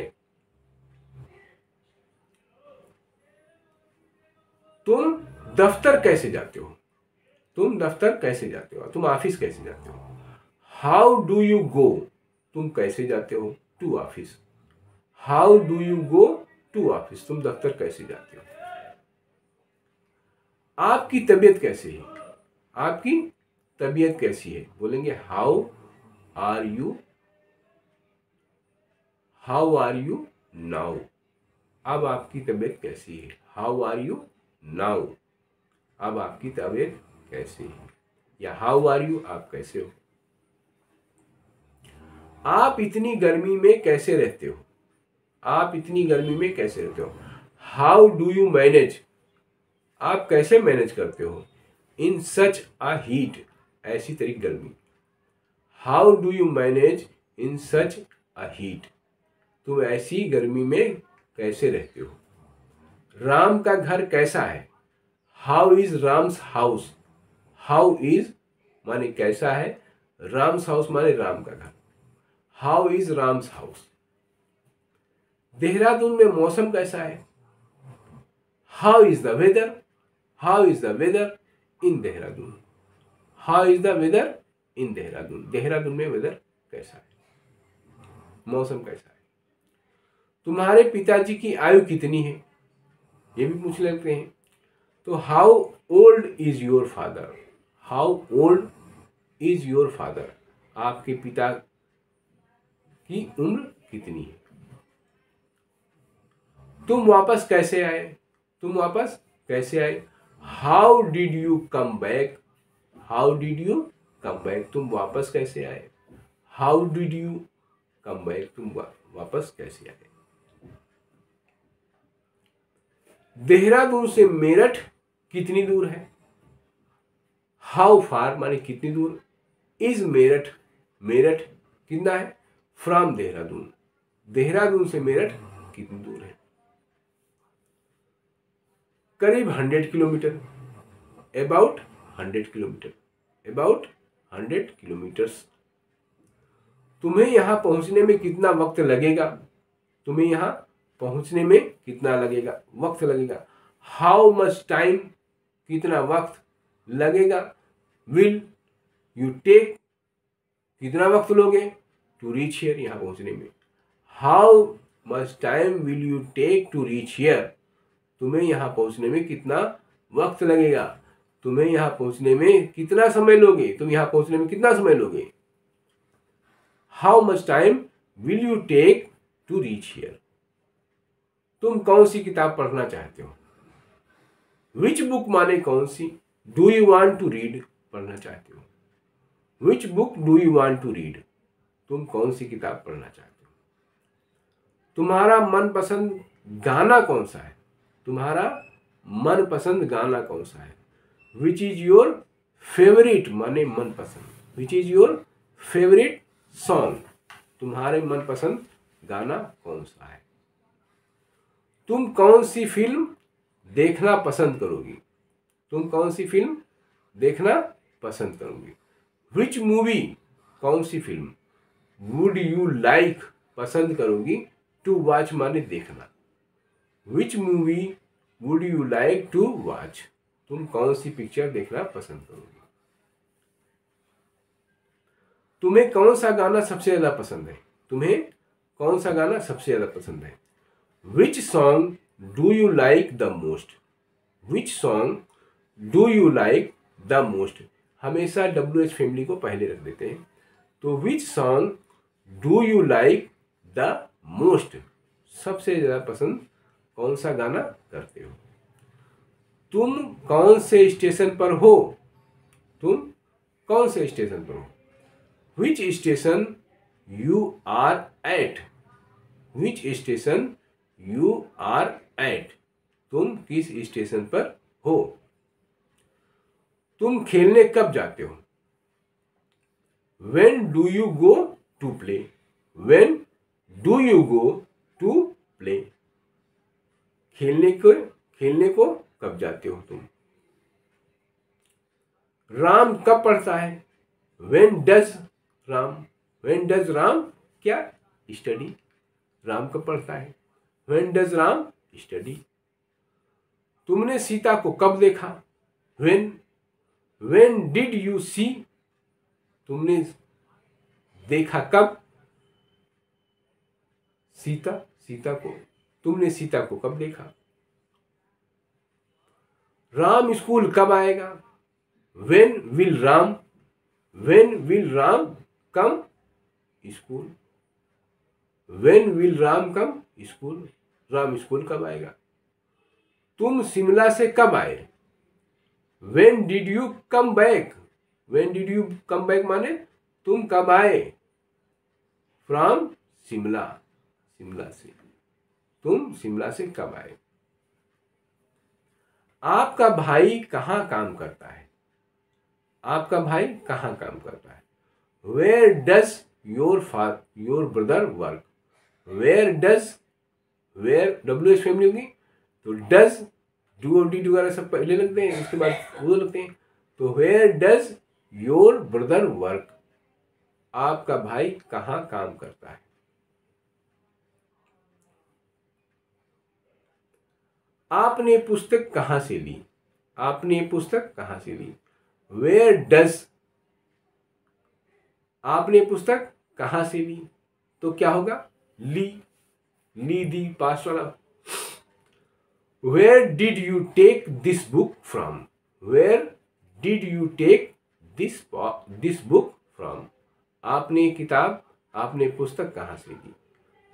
तुम दफ्तर कैसे जाते हो? तुम दफ्तर कैसे जाते हो? तुम ऑफिस कैसे जाते हो? How do you go? तुम कैसे जाते हो to office? How do you go to office? तुम दफ्तर कैसे जाते हो? आपकी तबीयत कैसी है? आपकी तबीयत कैसी है? बोलेंगे how are you? How are you now? अब आपकी तबीयत कैसी है? How are you now? अब आपकी तबीयत कैसी है? या हाउ आर यू? आप कैसे हो? आप इतनी गर्मी में कैसे रहते हो? आप इतनी गर्मी में कैसे रहते हो? How do you manage? आप कैसे मैनेज करते हो? इन सच अ हीट? ऐसी तरीक गर्मी। How do you manage in such a heat? तुम ऐसी गर्मी में कैसे रहते हो? राम का घर कैसा है? How is Ram's house? How is माने कैसा है, राम्स हाउस माने राम का घर। How is Ram's house? Dehradun में मौसम कैसा है? How is the weather? How is the weather in Dehradun? How is the weather in Dehradun? Dehradun में वेदर कैसा है, मौसम कैसा है? तुम्हारे पिताजी की आयु कितनी है? ये भी पूछ लेते हैं। तो how old is your father? How old is your father? आपके पिता की उम्र कितनी है? तुम वापस कैसे आए? तुम वापस कैसे आए? How did you come back? How did you come back? तुम वापस कैसे आए? How did you come back, तुम वापस कैसे आए। देहरादून से मेरठ कितनी दूर है। हाउ फार माने कितनी दूर। इज मेरठ, मेरठ कितना है। फ्रॉम देहरादून, देहरादून से मेरठ कितनी दूर है। करीब 100 kilometre, about 100 kilometre, about 100 kilometres. तुम्हें यहां पहुंचने में कितना वक्त लगेगा। तुम्हें यहां पहुंचने में कितना लगेगा, वक्त लगेगा। हाउ मच टाइम, कितना वक्त लगेगा। विल यू टेक, कितना वक्त लोगे। टू रीच हियर, यहां पहुंचने में। How much time will you take to reach here, तुम्हें यहां पहुंचने में कितना वक्त लगेगा। तुम्हें यहां पहुंचने में कितना समय लोगे, तुम यहां पहुंचने में कितना समय लोगे। How much time will you take to reach here. तुम कौन सी किताब पढ़ना चाहते हो। विच बुक माने कौन सी। Do you want to read, पढ़ना चाहते हो। Which book do you want to read, तुम कौन सी किताब पढ़ना चाहते हो। तुम्हारा मनपसंद गाना कौन सा है। तुम्हारा मनपसंद गाना कौन सा है। विच इज योर फेवरेट माने मनपसंद, which is your favourite song, तुम्हारे मनपसंद गाना कौन सा है। तुम कौन सी फिल्म देखना पसंद करोगी। तुम कौन सी फिल्म देखना पसंद करोगी। विच मूवी, कौन सी फिल्म। वुड यू लाइक, पसंद करोगी। टू वॉच माने देखना। Which movie would you like to watch, तुम कौन सी पिक्चर देखना पसंद करोगी। तुम्हें कौन सा गाना सबसे ज्यादा पसंद है। तुम्हें कौन सा गाना सबसे ज्यादा पसंद है। Which song do you like the most, which song do you like the most, हमेशा WH फैमिली को पहले रख देते हैं। तो which song do you like the most, सबसे ज्यादा पसंद कौन सा गाना करते हो। तुम कौन से स्टेशन पर हो। तुम कौन से स्टेशन पर हो। Which station you are at, which station you are at, तुम किस स्टेशन पर हो। तुम खेलने कब जाते हो। When do you go to play, when do you go to play, खेलने को कब जाते हो तुम। राम कब पढ़ता है। When does राम क्या स्टडी, राम कब पढ़ता है। When does Ram study. तुमने सीता को कब देखा। When did you see, तुमने देखा कब। सीता को, तुमने सीता को कब देखा। राम स्कूल कब आएगा। When will Ram come school, When will Ram come school, Ram school कब आएगा। तुम शिमला से कब आए। When did you come back, When did you come back माने तुम कब आए। From शिमला, शिमला से, तुम शिमला से कब आए। आपका भाई कहाँ काम करता है। आपका भाई कहाँ काम करता है। Where does your brother work, Where WH family होगी तो does, do और did वगैरह सब पहले लगते हैं, उसके बाद वो लगते हैं। तो Where does your brother work, आपका भाई कहाँ काम करता है। आपने पुस्तक कहाँ से ली। आपने पुस्तक कहाँ से ली। Where does, आपने पुस्तक कहाँ से ली तो क्या होगा ली, दी पास वाला। Where did you take this book from, Where did you take this book from, आपने पुस्तक कहाँ से ली।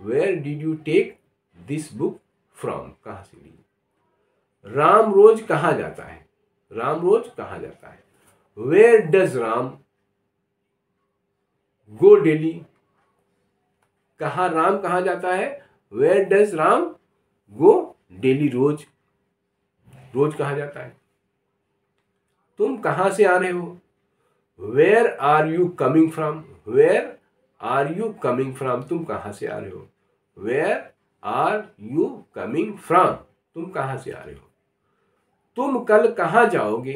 Where did you take this book from, कहाँ से ली। राम रोज कहाँ जाता है। राम रोज कहाँ जाता है। Where does Ram go daily, कहाँ राम कहाँ जाता है? Where does Ram go daily? रोज, रोज कहाँ जाता है? तुम कहाँ से आ रहे हो? Where are you coming from? Where are you coming from? तुम कहाँ से आ रहे हो? Where are you coming from? तुम कहाँ से आ रहे हो? तुम कल कहाँ जाओगे?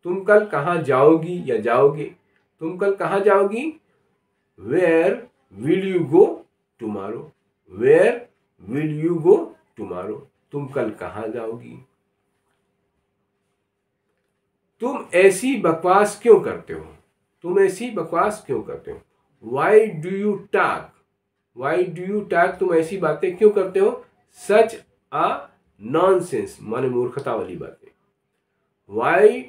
तुम कल कहाँ जाओगी या जाओगे? तुम कल कहाँ जाओगी? Where will you go tomorrow? Where will you go tomorrow? तुम कल कहाँ जाओगी? तुम ऐसी बकवास क्यों करते हो? तुम ऐसी बकवास क्यों करते हो? Y do you talk? Y do you talk? तुम ऐसी बातें क्यों करते हो? सच आ नॉनसेंस, माने मूर्खता वाली बातें। Why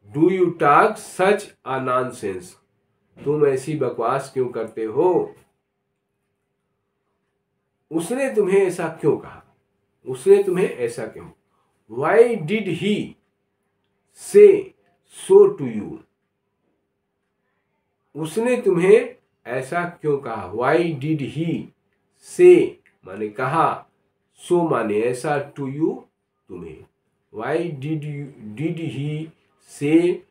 do you talk such a nonsense? तुम ऐसी बकवास क्यों करते हो? उसने तुम्हें ऐसा क्यों कहा? उसने तुम्हें ऐसा क्यों? वाई डिड ही से सो टू यू? उसने तुम्हें ऐसा क्यों कहा? वाई डिड ही से माने कहा, सो माने ऐसा, टू यू तुम्हें। वाई डिड ही से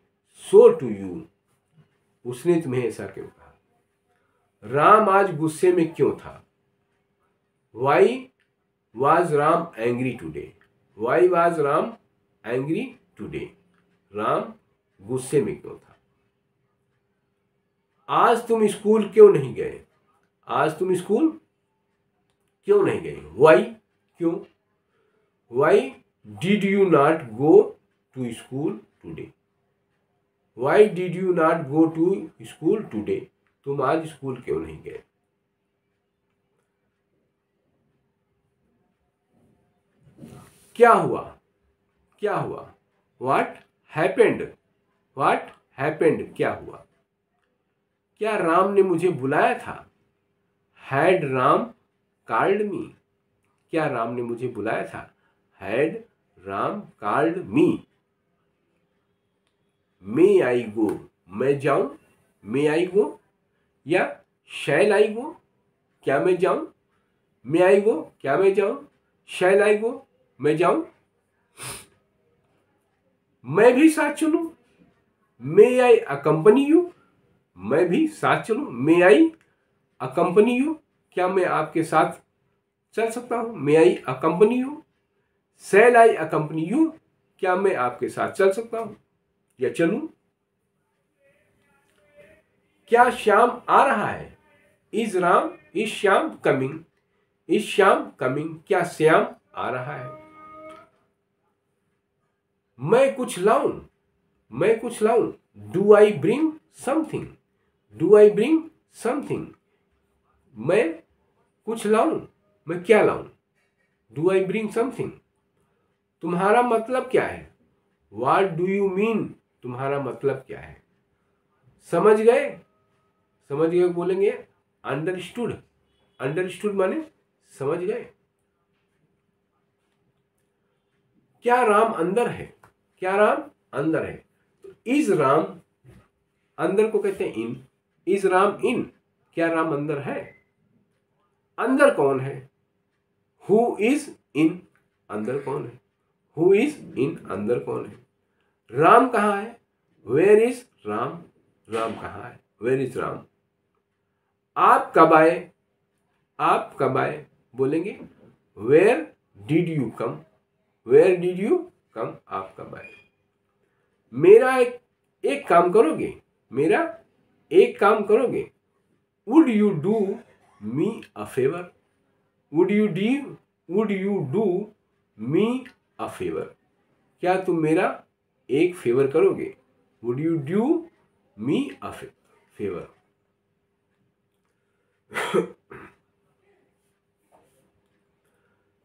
सो टू यू? उसने तुम्हें ऐसा क्यों कहा? राम आज गुस्से में क्यों था? Why was Ram angry today? Why was Ram angry today? Ram गुस्से में क्यों था? आज तुम स्कूल क्यों नहीं गए? आज तुम स्कूल क्यों नहीं गए? वाई क्यों? Why did you not go to school today? Why did you not go to school today? तुम आज स्कूल क्यों नहीं गए? क्या हुआ? क्या हुआ? What happened? What happened? क्या हुआ? क्या राम ने मुझे बुलाया था? Had Ram called me? क्या राम ने मुझे बुलाया था? Had Ram called me? May I go? मैं जाऊं? मे आई गो या शैल आई गो? क्या मैं जाऊं? मे आई गो? क्या मैं जाऊं? शैल आई गो? मैं जाऊं? मैं भी साथ चलूं? May I accompany you? मैं भी साथ चलूं? May I accompany you? क्या मैं आपके साथ चल सकता हूं? May I accompany you? Shall I accompany you? क्या मैं आपके साथ चल सकता हूं या चलूं? क्या श्याम आ रहा है? Is Ram, is Shyam coming? Is Shyam coming? क्या श्याम आ रहा है? मैं कुछ लाऊं? मैं कुछ लाऊं? Do I bring something? Do I bring something? मैं कुछ लाऊं? मैं क्या लाऊं? Do I bring something? तुम्हारा मतलब क्या है? What do you mean? तुम्हारा मतलब क्या है? समझ गए? समझ गए बोलेंगे अंडरस्टूड। अंडरस्टूड माने समझ गए। क्या राम अंदर है? क्या राम अंदर है? तो इज राम, अंदर को कहते हैं इन। इज राम इन? क्या राम अंदर है? अंदर कौन है? Who is in? अंदर कौन है? Who is in? अंदर कौन है? राम कहाँ है? Where is Ram? राम कहाँ है? Where is Ram? आप कब आए? आप कब आए? बोलेंगे where did you come? Where did you come? आप कब आए? मेरा एक काम करोगे? मेरा एक काम करोगे? Would you do me a favour? Would you do me a favour? क्या तुम मेरा एक फेवर करोगे? Would you do me a favour?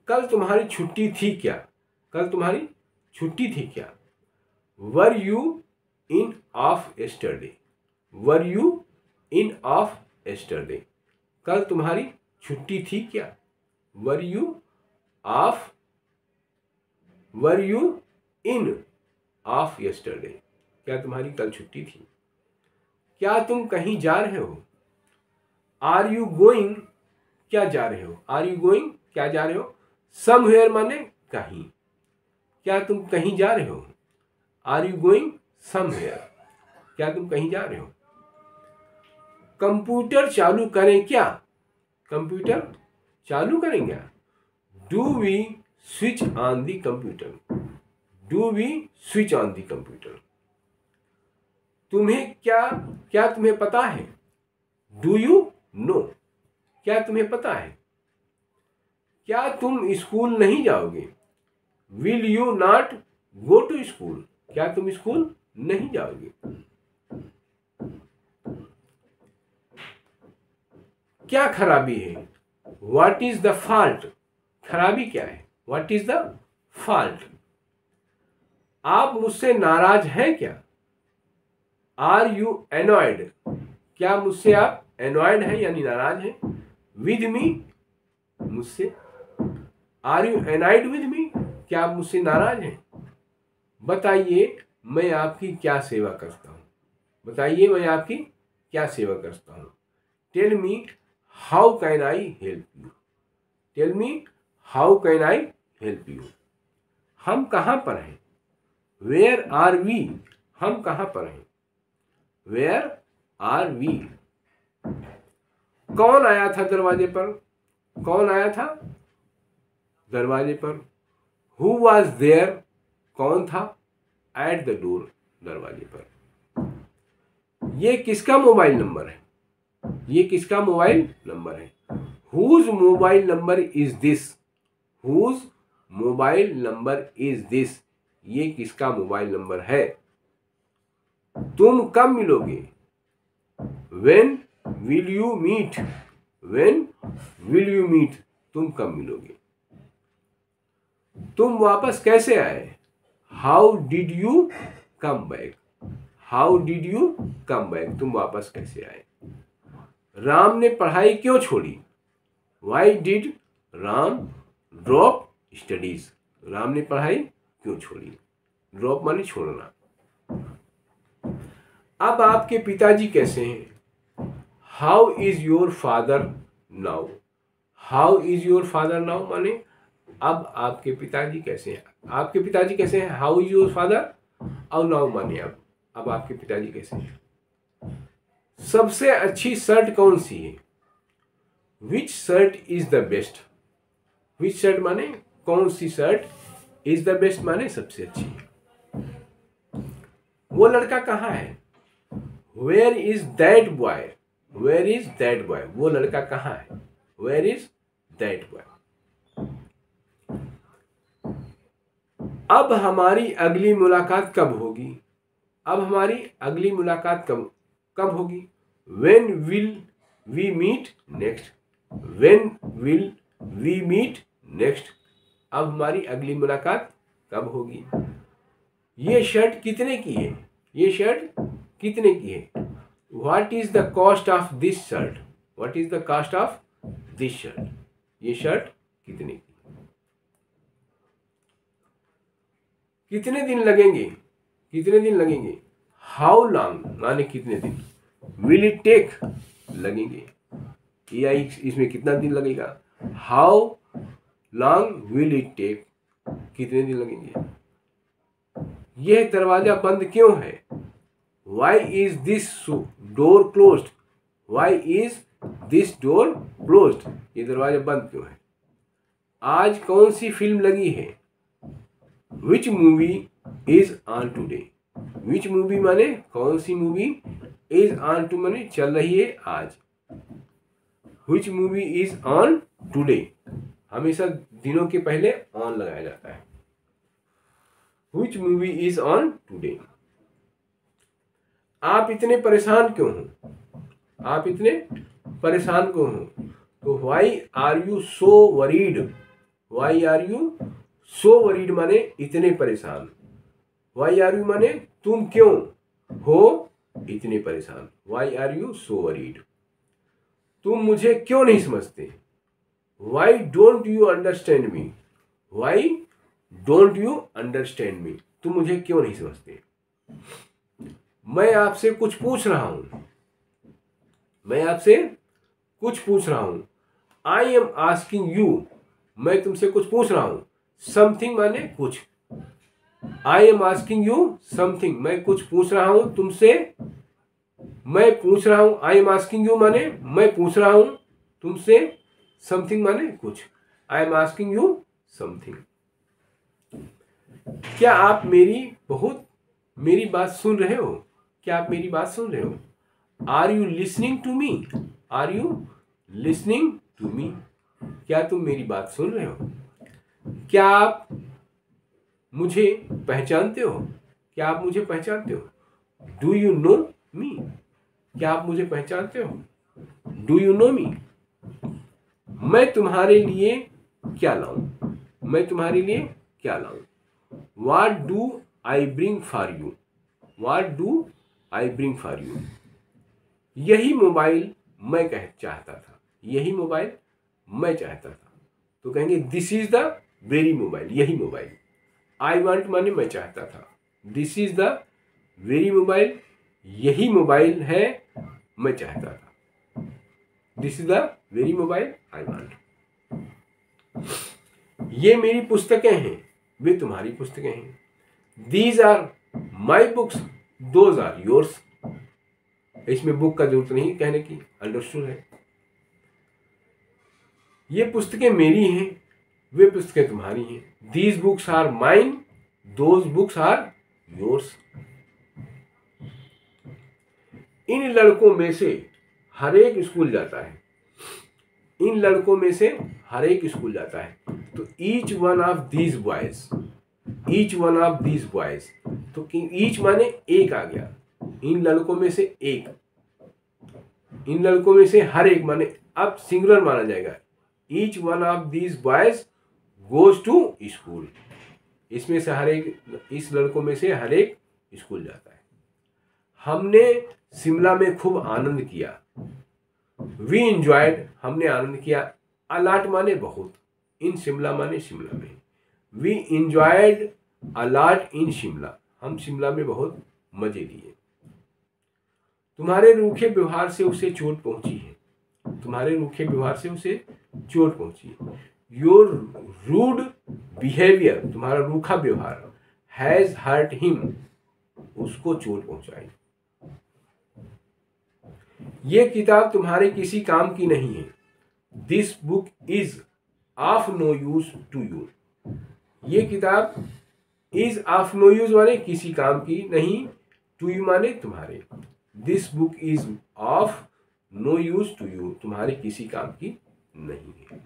कल तुम्हारी छुट्टी थी क्या? कल तुम्हारी छुट्टी थी क्या? Were you in of yesterday? Were you in of yesterday? कल तुम्हारी छुट्टी थी क्या? Were you of, were you in of yesterday? क्या तुम्हारी कल छुट्टी थी? क्या तुम कहीं जा रहे हो? आर यू गोइंग क्या जा रहे हो, आर यू गोइंग क्या जा रहे हो, समवेयर माने कहीं, क्या तुम कहीं जा रहे हो, आर यू गोइंग समवेयर, क्या तुम कहीं जा रहे हो। कंप्यूटर चालू करें क्या, कंप्यूटर चालू करें क्या, do we switch on the computer, do we switch on the computer. तुम्हें क्या तुम्हें पता है, डू यू नो, क्या तुम्हें पता है। क्या तुम स्कूल नहीं जाओगे, will you not go to school, क्या तुम स्कूल नहीं जाओगे। क्या खराबी है, व्हाट इज द फॉल्ट, खराबी क्या है, व्हाट इज द फॉल्ट। आप मुझसे नाराज हैं क्या, आर यू एनॉयड, क्या मुझसे आप एनॉयड हैं यानी नाराज हैं, विद मी मुझसे, are you annoyed with me, क्या आप मुझसे नाराज हैं। बताइए मैं आपकी क्या सेवा करता हूँ, बताइए मैं आपकी क्या सेवा करता हूँ। Tell me how can I help you, tell me how can I help you. हम कहाँ पर हैं, वेयर आर वी, हम कहाँ पर हैं, वेयर आर वी। कौन आया था दरवाजे पर, कौन आया था दरवाजे पर, हु वॉज देयर, कौन था, एट द डोर, दरवाजे पर। ये किसका मोबाइल नंबर है, ये किसका मोबाइल नंबर है, whose mobile number is this, whose mobile number is this, ये किसका मोबाइल नंबर है। तुम कब मिलोगे, when will you meet, when will you meet, तुम कब मिलोगे। तुम वापस कैसे आए, how did you come back, how did you come back, तुम वापस कैसे आए। राम ने पढ़ाई क्यों छोड़ी, why did Ram drop studies, Ram ने पढ़ाई क्यों छोड़ी, ड्रॉप माने छोड़ना। अब आपके पिताजी कैसे हैं, how is your father now, how is your father now माने अब आपके पिताजी कैसे हैं, आपके पिताजी कैसे हैं, हाउ इज योर फादर, और नाउ माने अब आपके पिताजी कैसे हैं। सबसे अच्छी शर्ट कौन सी है, which shirt is the best, which shirt माने कौन सी शर्ट, इज द बेस्ट माने सबसे अच्छी है। वो लड़का कहाँ है, where is that boy, where is that boy, वो लड़का कहाँ है, वेयर इज दैट बॉय। अब हमारी अगली मुलाकात कब होगी, अब हमारी अगली मुलाकात कब होगी, when will we meet next, when will we meet next, अब हमारी अगली मुलाकात कब होगी। ये शर्ट कितने की है, ये शर्ट कितने की है, what is the cost of this shirt, what is the cost of this shirt, ये शर्ट कितने की, कितने दिन लगेंगे, कितने दिन लगेंगे, हाउ लॉन्ग माने कितने दिन, विल इट टेक लगेंगे, या इसमें कितना दिन लगेगा, how long will it take, कितने दिन लगेंगे। यह दरवाजा बंद क्यों है, why is this door closed, why is this door closed, ये दरवाजा बंद क्यों है। आज कौन सी फिल्म लगी है, which movie is on today, which movie माने कौन सी मूवी, इज ऑन टू माने चल रही है आज, which movie is on today, हमेशा दिनों के पहले ऑन लगाया जाता है, which movie is on today. आप इतने परेशान क्यों हो, आप इतने परेशान क्यों हो, तो why are you so worried, why are you so worried माने इतने परेशान, वाई आर यू माने तुम क्यों हो इतने परेशान, why are you so worried. तुम मुझे क्यों नहीं समझते, why don't you understand me, why don't you understand me, तुम मुझे क्यों नहीं समझते। मैं आपसे कुछ पूछ रहा हूं, मैं आपसे कुछ पूछ रहा हूं, आई एम आस्किंग यू, मैं तुमसे कुछ पूछ रहा हूं। समथिंग माने कुछ। I am asking you something, मैं कुछ पूछ रहा हूं तुमसे। मैं पूछ रहा हूं, आई एम आस्किंग यू माने मैं पूछ रहा हूं तुमसे। समथिंग माने कुछ। I am asking you something. क्या आप मेरी बात सुन रहे हो? क्या आप मेरी बात सुन रहे हो? Are you listening to me? Are you listening to me? क्या तुम मेरी बात सुन रहे हो? क्या आप मुझे पहचानते हो? क्या आप मुझे पहचानते हो? डू यू नो मी? क्या आप मुझे पहचानते हो? डू यू नो मी? मैं तुम्हारे लिए क्या लाऊं? मैं तुम्हारे लिए क्या लाऊं? What do I bring for you? What do I bring for you? यही मोबाइल मैं चाहता था। यही मोबाइल मैं चाहता था। तो कहेंगे this is the very mobile, यही मोबाइल। आई वांट माने मैं चाहता था। This is the very mobile, यही मोबाइल है मैं चाहता था। This is the very mobile I want. ये मेरी पुस्तकें हैं, वे तुम्हारी पुस्तकें हैं। These are my books, those are yours. इसमें बुक का जरूरत नहीं कहने की, अंडरस्टूड है। ये पुस्तकें मेरी हैं, वे पुस्तकें तुम्हारी हैं। These books are mine, those books are yours. इन लड़कों में से हर एक स्कूल जाता है। इन लड़कों में से हर एक स्कूल जाता है। तो each one of these boys, each one of these boys, तो each माने एक आ गया। इन लड़कों में से एक, इन लड़कों में से हर एक माने अब सिंगुलर माना जाएगा। each one of these boys goes to school. इसमें से हर एक, इस लड़कों में से हर एक स्कूल जाता है। हमने शिमला में खूब आनंद किया। वी एंजॉयड, हमने आनंद किया। अलाट माने बहुत। इन शिमला माने शिमला में। वी एंजॉयड अलाट इन शिमला, हम शिमला में बहुत मजे लिए। तुम्हारे रूखे व्यवहार से उसे चोट पहुंची है। तुम्हारे रूखे व्यवहार से उसे चोट पहुंची है। योर रूड बिहेवियर, तुम्हारा रूखा व्यवहार, हैज हर्ट हिम, उसको चोट पहुंचाई। ये किताब तुम्हारे किसी काम की नहीं है। This book is of no use to you. ये किताब इज ऑफ नो यूज माने किसी काम की नहीं, टू यू माने तुम्हारे। This book is of no use to you, तुम्हारे किसी काम की नहीं है।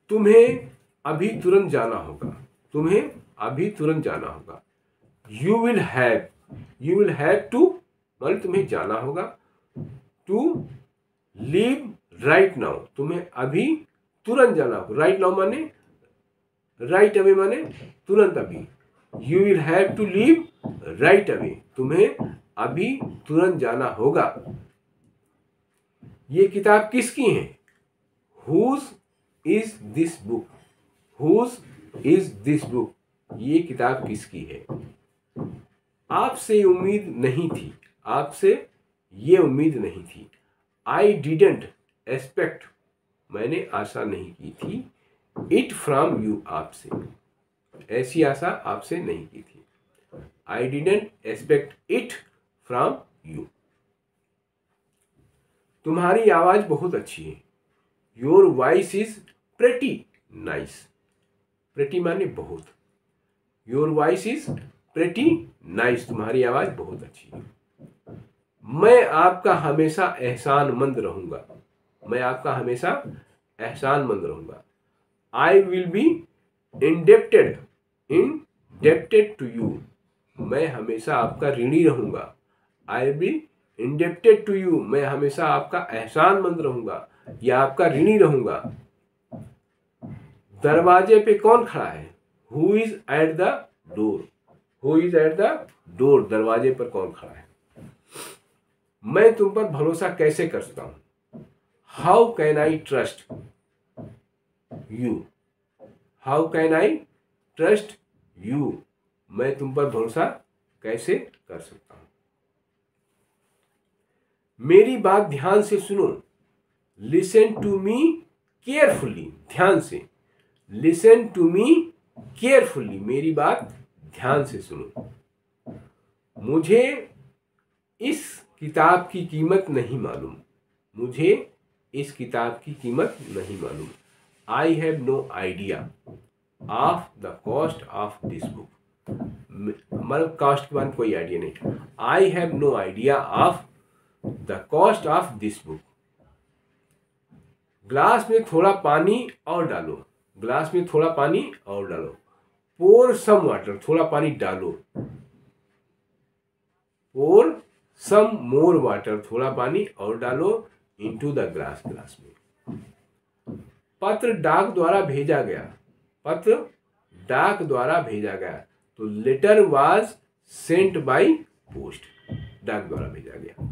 तुम्हें अभी तुरंत जाना होगा। तुम्हें अभी तुरंत जाना होगा। यू विल हैव टू माने तुम्हें जाना होगा। टू लीव राइट नाउ, तुम्हें अभी तुरंत जाना होगा। राइट नाउ माने राइट अवे माने तुरंत अभी। You will have to leave right away, तुम्हें अभी तुरंत जाना होगा। ये किताब किसकी है? Whose is this book? Whose is this book? ये किताब किसकी है? आपसे उम्मीद नहीं थी। आपसे ये उम्मीद नहीं थी। आई डिडेंट एक्सपेक्ट, मैंने आशा नहीं की थी। इट फ्रॉम यू, आपसे, ऐसी आशा आपसे नहीं की थी। I didn't expect it from you. तुम्हारी आवाज बहुत अच्छी है। Your voice is pretty nice. Pretty माने बहुत। Your voice is pretty nice, तुम्हारी आवाज बहुत अच्छी है। मैं आपका हमेशा एहसानमंद रहूंगा। मैं आपका हमेशा एहसानमंद रहूंगा। I will be indebted to you, मैं हमेशा आपका ऋणी रहूंगा। I will be indebted to you, मैं हमेशा आपका एहसानमंद रहूंगा या आपका ऋणी रहूंगा। दरवाजे पे कौन खड़ा है? Who is at the door? Who is at the door, दरवाजे पर कौन खड़ा है? मैं तुम पर भरोसा कैसे कर सकता हूं? How can I trust you? How can I trust you, मैं तुम पर भरोसा कैसे कर सकता हूं? मेरी बात ध्यान से सुनो। लिसन टू मी केयरफुली, ध्यान से। लिसन टू मी केयरफुली, मेरी बात ध्यान से सुनो। मुझे इस किताब की कीमत नहीं मालूम। मुझे इस किताब की कीमत नहीं मालूम। I have no idea of the cost of this book. मतलब कॉस्ट के बारे में कोई आइडिया नहीं। I have no idea of the cost of this book. Glass में थोड़ा पानी और डालो। ग्लास में थोड़ा पानी और डालो। पोर सम वाटर, थोड़ा पानी डालो। पोर सम मोर वाटर, थोड़ा पानी और डालो इनटू द ग्लास, ग्लास में। पत्र डाक द्वारा भेजा गया। पत्र डाक द्वारा भेजा गया। तो letter was sent by post, डाक द्वारा भेजा गया।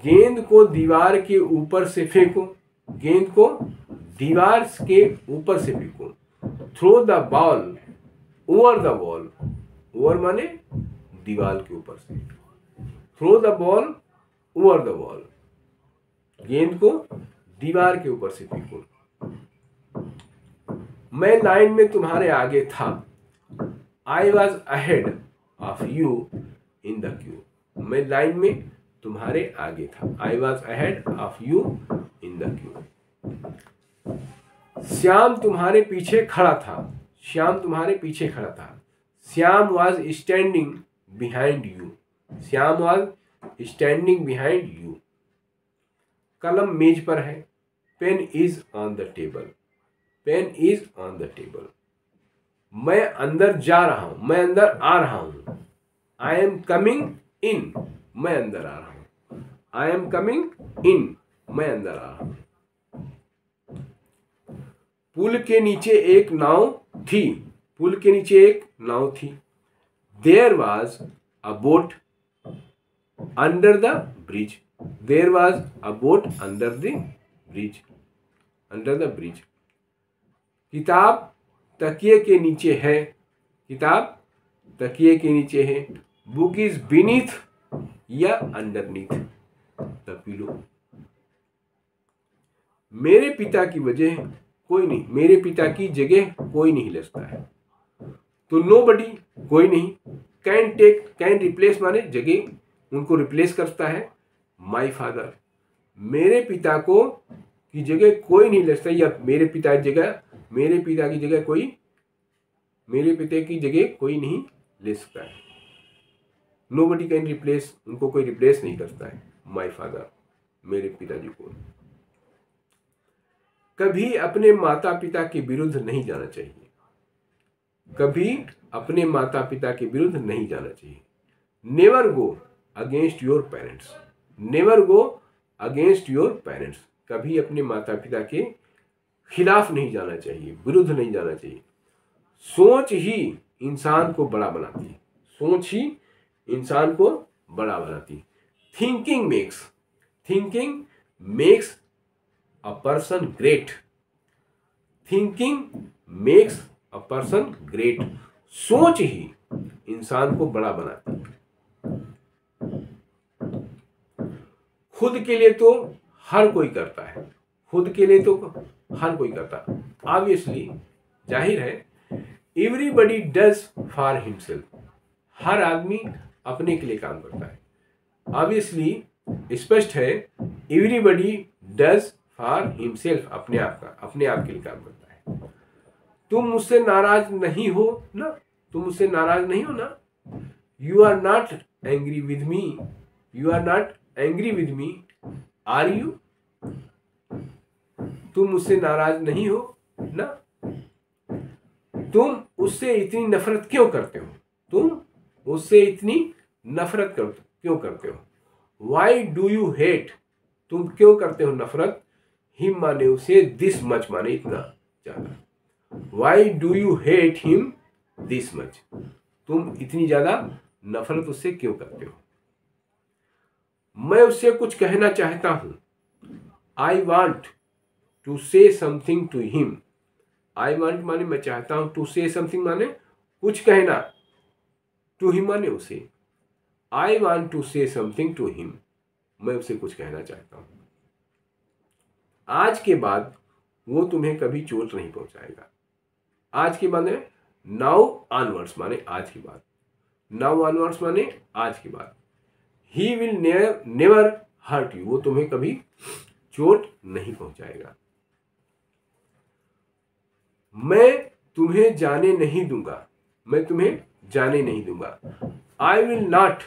गेंद को दीवार के ऊपर से फेंको। गेंद को दीवार के ऊपर से फेंको। Throw the ball over the wall. Over माने दीवार के ऊपर से। Throw the ball over the wall, गेंद को दीवार के ऊपर से फेंको। मैं लाइन में तुम्हारे आगे था। I was ahead of you in the queue. मैं लाइन में तुम्हारे आगे था। I was ahead of you in the queue. Shyam तुम्हारे पीछे खड़ा था। श्याम तुम्हारे पीछे खड़ा था। Shyam was standing behind you. Shyam was standing behind you. कलम मेज पर है। Pen is on the table. Pen is on the table. मैं अंदर जा रहा हूं। मैं अंदर आ रहा हूं। I am coming in. मैं अंदर आ रहा हूं। I am coming in. मैं अंदर आ रहा हूं। पुल के नीचे एक नाव थी। पुल के नीचे एक नाव थी। There was a boat under the bridge. There was a boat under the bridge. Under the bridge. किताब तकिए के नीचे है। किताब तकिए के नीचे है। बुक इज बीनीथ या अंडरनीथ द पिलो। मेरे पिता की वजह कोई नहीं। मेरे पिता की जगह कोई नहीं ले सकता है। तो नोबडी, कोई नहीं। कैन टेक, कैन रिप्लेस माने जगह, उनको रिप्लेस करता है। माई फादर, मेरे पिता को की जगह कोई नहीं ले सकता, या मेरे पिता की जगह, मेरे पिता की जगह कोई, मेरे पिता की जगह कोई नहीं ले सकता है। नोबडी कैन रिप्लेस, उनको कोई रिप्लेस नहीं करता है। माई फादर, मेरे पिताजी को। कभी अपने माता पिता के विरुद्ध नहीं जाना चाहिए। कभी अपने माता पिता के विरुद्ध नहीं जाना चाहिए। Never go against your parents. Never go against your parents, कभी अपने माता पिता के खिलाफ नहीं जाना चाहिए, विरुद्ध नहीं जाना चाहिए। सोच ही इंसान को बड़ा बनाती है। सोच ही इंसान को बड़ा बनाती है। Thinking makes, thinking makes a person great. Thinking makes a person great. सोच ही इंसान को बड़ा बनाती है। खुद के लिए तो हर कोई करता है। खुद के लिए तो हर कोई करता है। ऑब्वियसली, जाहिर है, एवरीबडी डज फॉर हिमसेल्फ। हर आदमी अपने के लिए काम करता है। ऑब्वियसली, स्पष्ट है, एवरीबडी डज फॉर हिमसेल्फ, अपने आप का, अपने आप के लिए काम करता है। तुम मुझसे नाराज नहीं हो ना। तुम मुझसे नाराज नहीं हो ना। You are not angry with me. You are not angry with me, are you. तुम मुझसे नाराज नहीं हो ना। तुम उससे इतनी नफरत क्यों करते हो। तुम उससे इतनी नफरत क्यों करते हो। वाई डू यू हेट, तुम क्यों करते हो नफरत। हिम माने उसे, दिस मच माने इतना ज्यादा। Y do you hate him this much, तुम इतनी ज्यादा नफरत उससे क्यों करते हो। मैं उससे कुछ कहना चाहता हूं। I want to say something to him. I want माने मैं चाहता हूं, टू से समथिंग माने कुछ कहना, टू हिम माने उसे। I want to say something to him, मैं उसे कुछ कहना चाहता हूँ। आज के बाद वो तुम्हें कभी चोट नहीं पहुंचाएगा। आज के बाद नाउ ऑनवर्ड्स माने आज के बाद, नाउ ऑनवर्ड्स माने आज के बाद। He will never hurt you, वो तुम्हें कभी चोट नहीं पहुंचाएगा। मैं तुम्हें जाने नहीं दूंगा, मैं तुम्हें जाने नहीं दूंगा। आई will not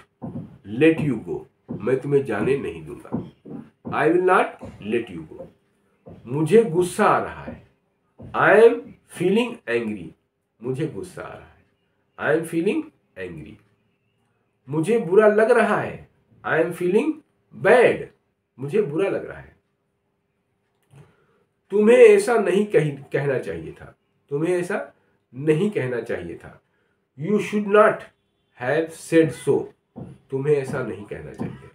let you go, मैं तुम्हें जाने नहीं दूंगा। आई will not let you go. मुझे गुस्सा आ रहा है। आई एम फीलिंग एंग्री, मुझे गुस्सा आ रहा है। I am feeling angry. मुझे बुरा लग रहा है। आई एम फीलिंग बैड, मुझे बुरा लग रहा है। तुम्हें ऐसा नहीं कहना चाहिए था, तुम्हें ऐसा नहीं कहना चाहिए था। You should not have said so, तुम्हें ऐसा नहीं कहना चाहिए।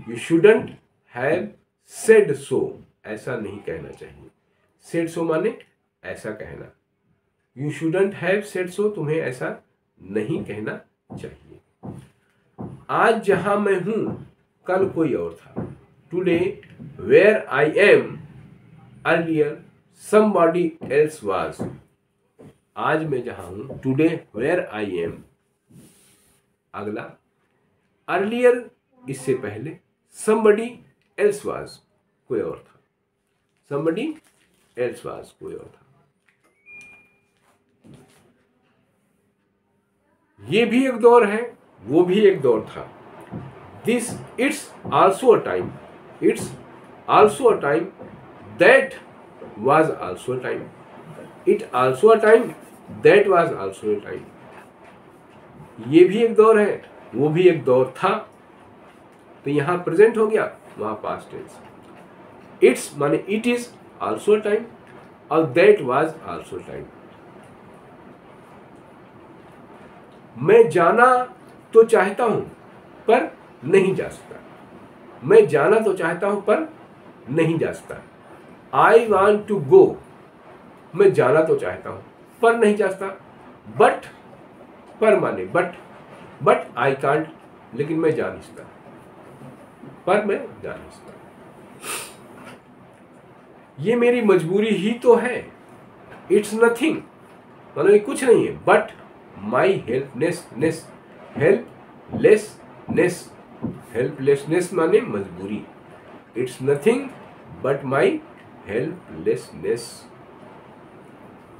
You shouldn't have said so, ऐसा नहीं कहना चाहिए। सेड सो माने ऐसा कहना। You shouldn't have said so, तुम्हें ऐसा नहीं कहना चाहिए। आज जहां मैं हूं कल कोई और था। Today where I am earlier somebody else was, आज मैं जहां हूं टुडे वेयर आई एम, अगला अर्लियर इससे पहले somebody else was, कोई और था। somebody else was, कोई और था। ये भी एक दौर है, वो भी एक दौर था। This it's also a time, it's also a time, that was also a time, it also a time, that was also a time। ये भी एक दौर है, वो भी एक दौर था। तो यहां प्रेजेंट हो गया, वहां पास्ट टेंस। इट्स माने इट इज ऑल्सो टाइम और दैट वाज ऑल्सो टाइम। मैं जाना तो चाहता हूं पर नहीं जा सकता। मैं जाना तो चाहता हूं पर नहीं जा सकता। आई वॉन्ट टू गो, मैं जाना तो चाहता हूं पर नहीं जा सकता। बट, पर माने बट आई कांट, लेकिन मैं जा नहीं सकता, पर मैं जा नहीं सकता। ये मेरी मजबूरी ही तो है। इट्स नथिंग, मतलब ये कुछ नहीं है। बट माई हेल्पलेसनेस, हेल्पलेसनेस माने मजबूरी। It's nothing but my helplessness,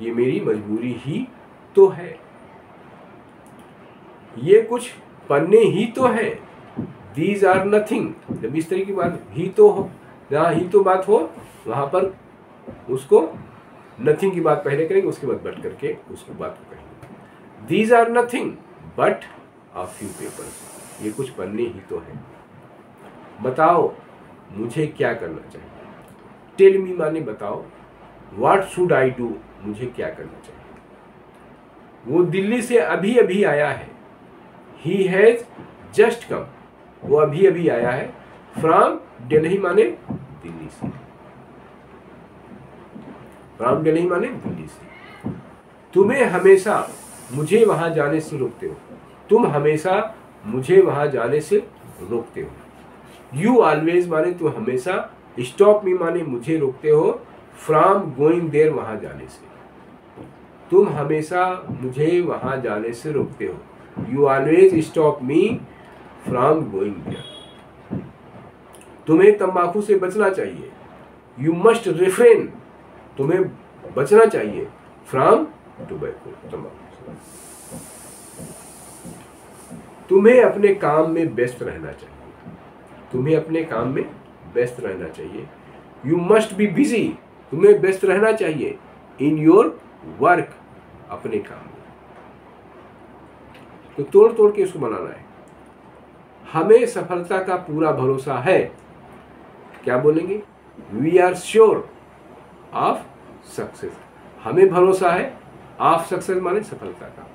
ये मेरी मजबूरी ही तो है। ये कुछ पन्ने ही तो है। दीज आर नथिंग, जब इस तरह की बात ही तो हो, जहाँ ही तो बात हो वहां पर उसको नथिंग की बात पहले करेंगे, उसके बाद बट करके उसको बात को कहेंगे। These are nothing but a few papers, ये कुछ पन्ने ही तो है। बताओ मुझे क्या करना चाहिए। टेल मी माने बताओ। व्हाट शुड आई डू, मुझे क्या करना चाहिए। वो दिल्ली से अभी अभी आया है। ही हैज जस्ट कम, वो अभी अभी आया है। फ्रॉम दिल्ली माने दिल्ली से, फ्रॉम दिल्ली माने दिल्ली से। तुम्हें हमेशा मुझे वहां जाने से रोकते हो, तुम हमेशा मुझे वहां जाने से रोकते हो। यू ऑलवेज माने तुम हमेशा, स्टॉप मी माने मुझे रोकते हो फ्रॉम गोइंग देयर, वहां जाने से। तुम हमेशा मुझे वहां जाने से रोकते हो। You always stop me from going there. तुम्हें तंबाकू से बचना चाहिए। यू मस्ट रिफ्रेन, तुम्हें बचना चाहिए फ्रॉम टोबैको, तंबाकू से। तुम्हें अपने काम में व्यस्त रहना चाहिए। तुम्हें अपने काम में व्यस्त रहना चाहिए। यू मस्ट बी बिजी, तुम्हें व्यस्त रहना चाहिए इन योर वर्क, अपने काम में। तो तोड़ तोड़ के इसको बनाना है। हमें सफलता का पूरा भरोसा है। क्या बोलेंगे? We are sure of success, हमें भरोसा है ऑफ सक्सेस माने सफलता का।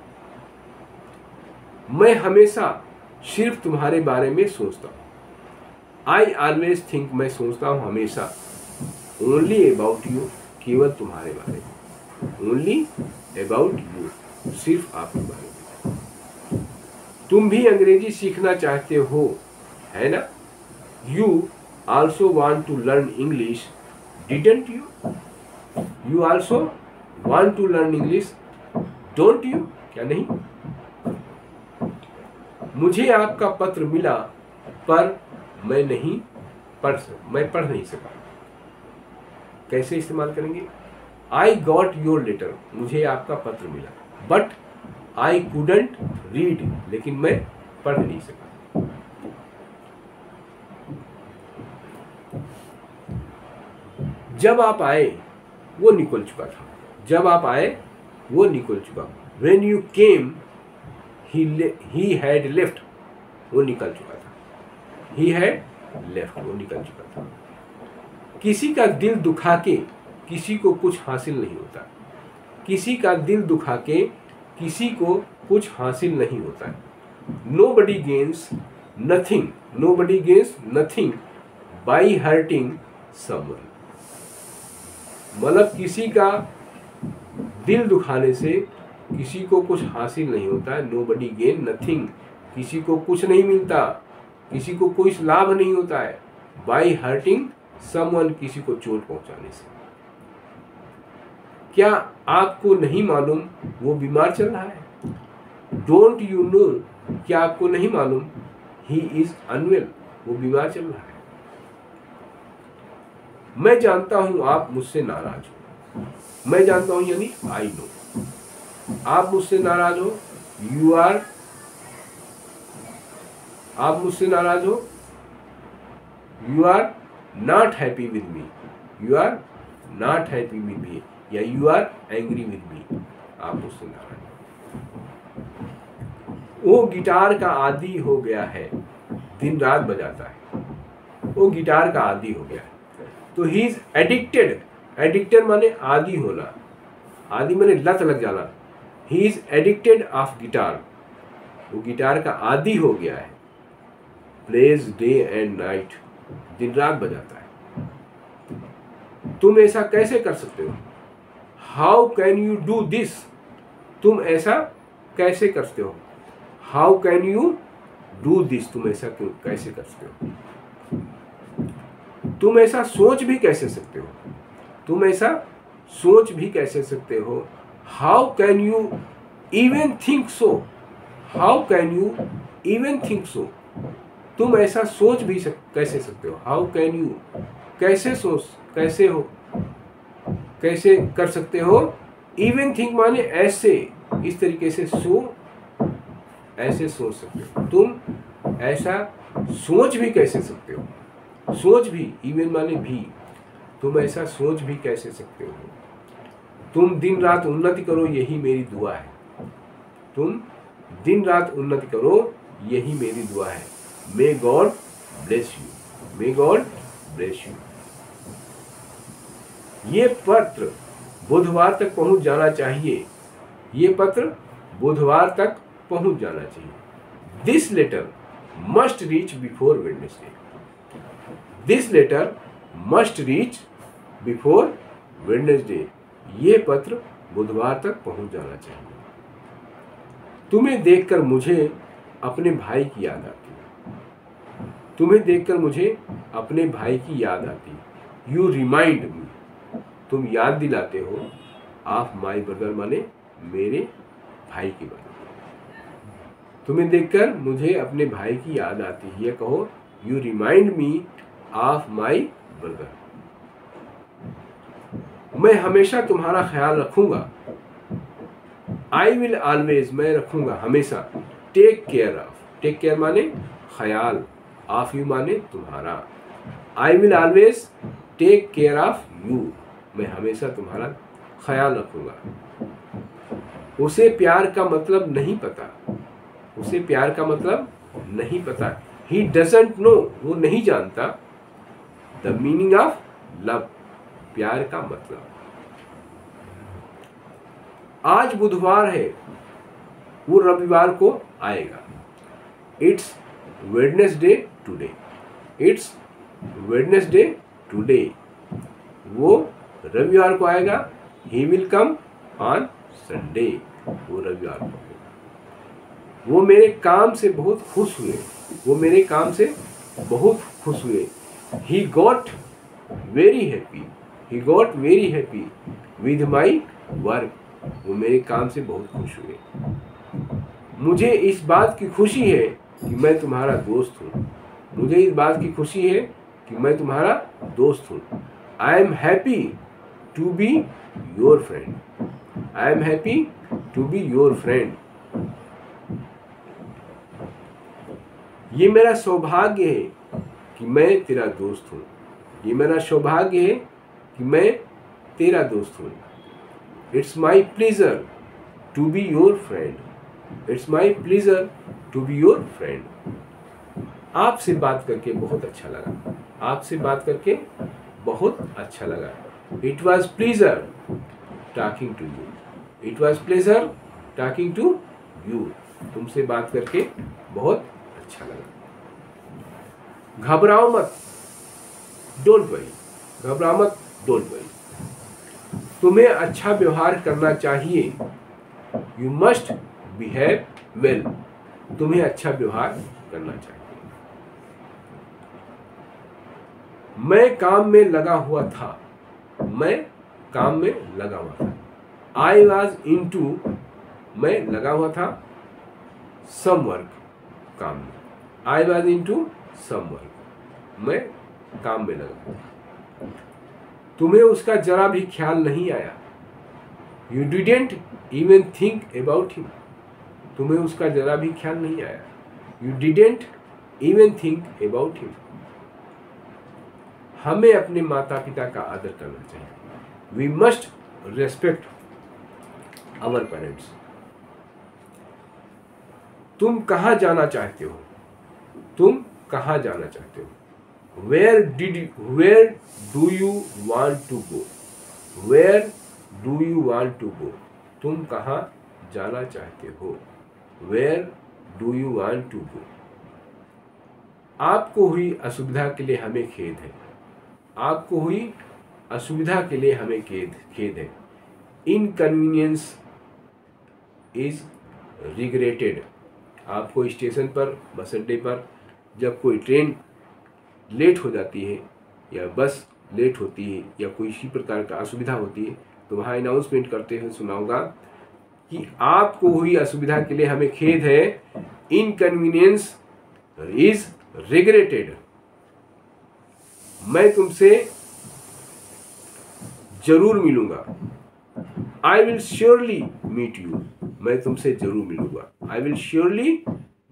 मैं हमेशा सिर्फ तुम्हारे बारे में सोचता हूं। आई ऑलवेज थिंक, मैं सोचता हूं हमेशा। ओनली अबाउट यू, केवल तुम्हारे बारे में। ओनली अबाउट यू, सिर्फ आपके बारे में। तुम भी अंग्रेजी सीखना चाहते हो, है ना? You also want to learn English, didn't you? You also want to learn English, don't you? क्या नहीं? मुझे आपका पत्र मिला पर मैं पढ़ नहीं सका। कैसे इस्तेमाल करेंगे? I got your letter, मुझे आपका पत्र मिला, but I couldn't read, लेकिन मैं पढ़ नहीं सका। जब आप आए वो निकल चुका था। जब आप आए वो निकल चुका। When you came, he had left, वो निकल चुका था। He had left, वो निकल चुका था। किसी का दिल दुखा के किसी को कुछ हासिल नहीं होता। किसी का दिल दुखा के किसी को कुछ हासिल नहीं होता। Nobody gains nothing by hurting someone। मतलब किसी का दिल दुखाने से किसी को कुछ हासिल नहीं होता है। Nobody gain nothing, किसी को कुछ नहीं मिलता, किसी को कोई लाभ नहीं होता है। By hurting someone, किसी को चोट पहुंचाने से। क्या आपको नहीं मालूम वो बीमार चल रहा है? Don't you know, क्या आपको नहीं मालूम he is unwell, वो बीमार चल रहा है। मैं जानता हूं आप मुझसे नाराज हो। मैं जानता हूं यानी आई नो। आप मुझसे नाराज हो, आप मुझसे नाराज हो। You are not happy with me, you are not happy with me, या you are angry with me, आप मुझसे नाराज हो। वो गिटार का आदी हो गया है, दिन रात बजाता है। वो गिटार का आदी हो गया है। तो ही इज एडिक्टेड। एडिक्टेड माने आदी होना, आदी माने लत लग जाना। He is addicted of guitar, वो गिटार का आदी हो गया है। प्लेज डे एंड नाइट, दिन रात बजाता है। तुम ऐसा कैसे कर सकते हो? How can you do this, तुम ऐसा कैसे करते हो? How can you do this, तुम ऐसा क्यों कैसे कर सकते हो? तुम ऐसा सोच भी कैसे सकते हो? तुम ऐसा सोच भी कैसे सकते हो? How can you even think so, how can you even think so, तुम ऐसा सोच भी कैसे सकते हो? हाउ कैन यू, कैसे सोच, कैसे हो, कैसे कर सकते हो? इवन थिंक माने ऐसे, इस तरीके से ऐसे सोच सकते हो। तुम ऐसा सोच भी कैसे सकते हो? सोच भी, इवन माने भी, तुम ऐसा सोच भी कैसे सकते हो? तुम दिन रात उन्नति करो, यही मेरी दुआ है। तुम दिन रात उन्नति करो, यही मेरी दुआ है। May God bless you, may God bless you. ये पत्र बुधवार तक पहुंच जाना चाहिए। ये पत्र बुधवार तक पहुंच जाना चाहिए। This letter must reach before Wednesday, this letter must reach before Wednesday, ये पत्र बुधवार तक पहुंच जाना चाहिए। तुम्हें देखकर मुझे अपने भाई की याद आती है। तुम्हें देखकर मुझे अपने भाई की याद आती है। यू रिमाइंड मी, तुम याद दिलाते हो। ऑफ माई ब्रदर माने मेरे भाई की बात। तुम्हें देखकर मुझे अपने भाई की याद आती है। कहो you remind me of my brother. मैं हमेशा तुम्हारा ख्याल रखूंगा। आई विल ऑलवेज, मैं रखूंगा हमेशा। Take care of, take care माने ख्याल, ऑफ यू माने तुम्हारा। I will always take care of you, मैं हमेशा तुम्हारा ख्याल रखूंगा। उसे प्यार का मतलब नहीं पता, उसे प्यार का मतलब नहीं पता। ही डजंट नो, वो नहीं जानता। द मीनिंग ऑफ लव, प्यार का मतलब। आज बुधवार है, वो रविवार को आएगा। It's Wednesday today, it's Wednesday today, वो रविवार को आएगा। He will come on Sunday, वो रविवार को। वो मेरे काम से बहुत खुश हुए, वो मेरे काम से बहुत खुश हुए। He got very happy, he got very happy with my work, वो मेरे काम से बहुत खुश हुए। मुझे इस बात की खुशी है कि मैं तुम्हारा दोस्त हूँ, मुझे इस बात की खुशी है कि मैं तुम्हारा दोस्त हूँ। I am happy to be your friend, I am happy to be your friend. ये मेरा सौभाग्य है कि मैं तेरा दोस्त हूँ, ये मेरा सौभाग्य है कि मैं तेरा दोस्त हूँ। It's my pleasure to be your friend, it's my pleasure to be your friend. आपसे बात करके बहुत अच्छा लगा, आपसे बात करके बहुत अच्छा लगा। It was pleasure talking to you, it was pleasure talking to you. तुमसे बात करके बहुत अच्छा लगा। घबराओ मत, डोंट वरी, घबराओ मत, डोंट वरी। तुम्हें अच्छा व्यवहार करना चाहिए, यू मस्ट बिहेव वेल, तुम्हें अच्छा व्यवहार करना चाहिए। मैं काम में लगा हुआ था, मैं काम में लगा हुआ था। आई वॉज इन टू, मैं लगा हुआ था सम वर्क, काम में। I was into some work, मैं काम में लगा हुआ था। तुम्हें उसका जरा भी ख्याल नहीं आया, you didn't even think about him, तुम्हें उसका जरा भी ख्याल नहीं आया, you didn't even think about him. हमें अपने माता पिता का आदर करना चाहिए, we must respect our parents. तुम कहाँ जाना चाहते हो, तुम कहाँ जाना चाहते हो। Where do you want to go, where do you want to go, तुम कहाँ जाना चाहते हो। Where do you want to go. आपको हुई असुविधा के लिए हमें खेद है, आपको हुई असुविधा के लिए हमें खेद है। Inconvenience is regretted. आपको स्टेशन पर, बस अड्डे पर जब कोई ट्रेन लेट हो जाती है या बस लेट होती है या कोई इसी प्रकार का असुविधा होती है तो वहाँ अनाउंसमेंट करते हुए सुना होगा कि आपको हुई असुविधा के लिए हमें खेद है, इनकन्वीनियंस इज रिग्रेटेड। मैं तुमसे जरूर मिलूंगा, I will surely meet you, मैं तुमसे जरूर मिलूंगा, I will surely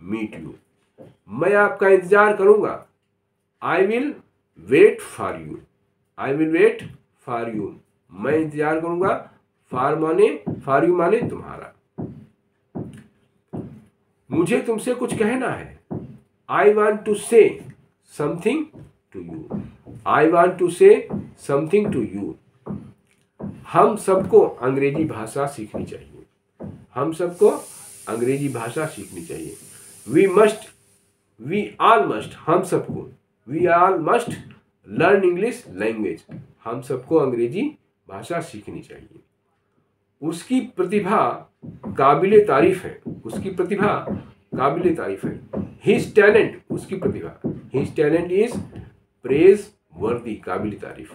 meet you. मैं आपका इंतजार करूंगा, I will wait for you, I will wait for you, मैं इंतजार करूंगा। फॉर यू माने तुम्हारा। मुझे तुमसे कुछ कहना है, I want to say something to you, I want to say something to you. हम सबको अंग्रेजी भाषा सीखनी चाहिए, हम सबको अंग्रेजी भाषा सीखनी चाहिए। वी ऑल मस्ट, हम सबको, we all must learn English language, हम सबको अंग्रेजी भाषा सीखनी चाहिए। उसकी प्रतिभा काबिले तारीफ है, उसकी प्रतिभा काबिले तारीफ है। हिज टैलेंट, उसकी प्रतिभा, हिज टैलेंट इज प्रेज वर्दी, काबिले तारीफ।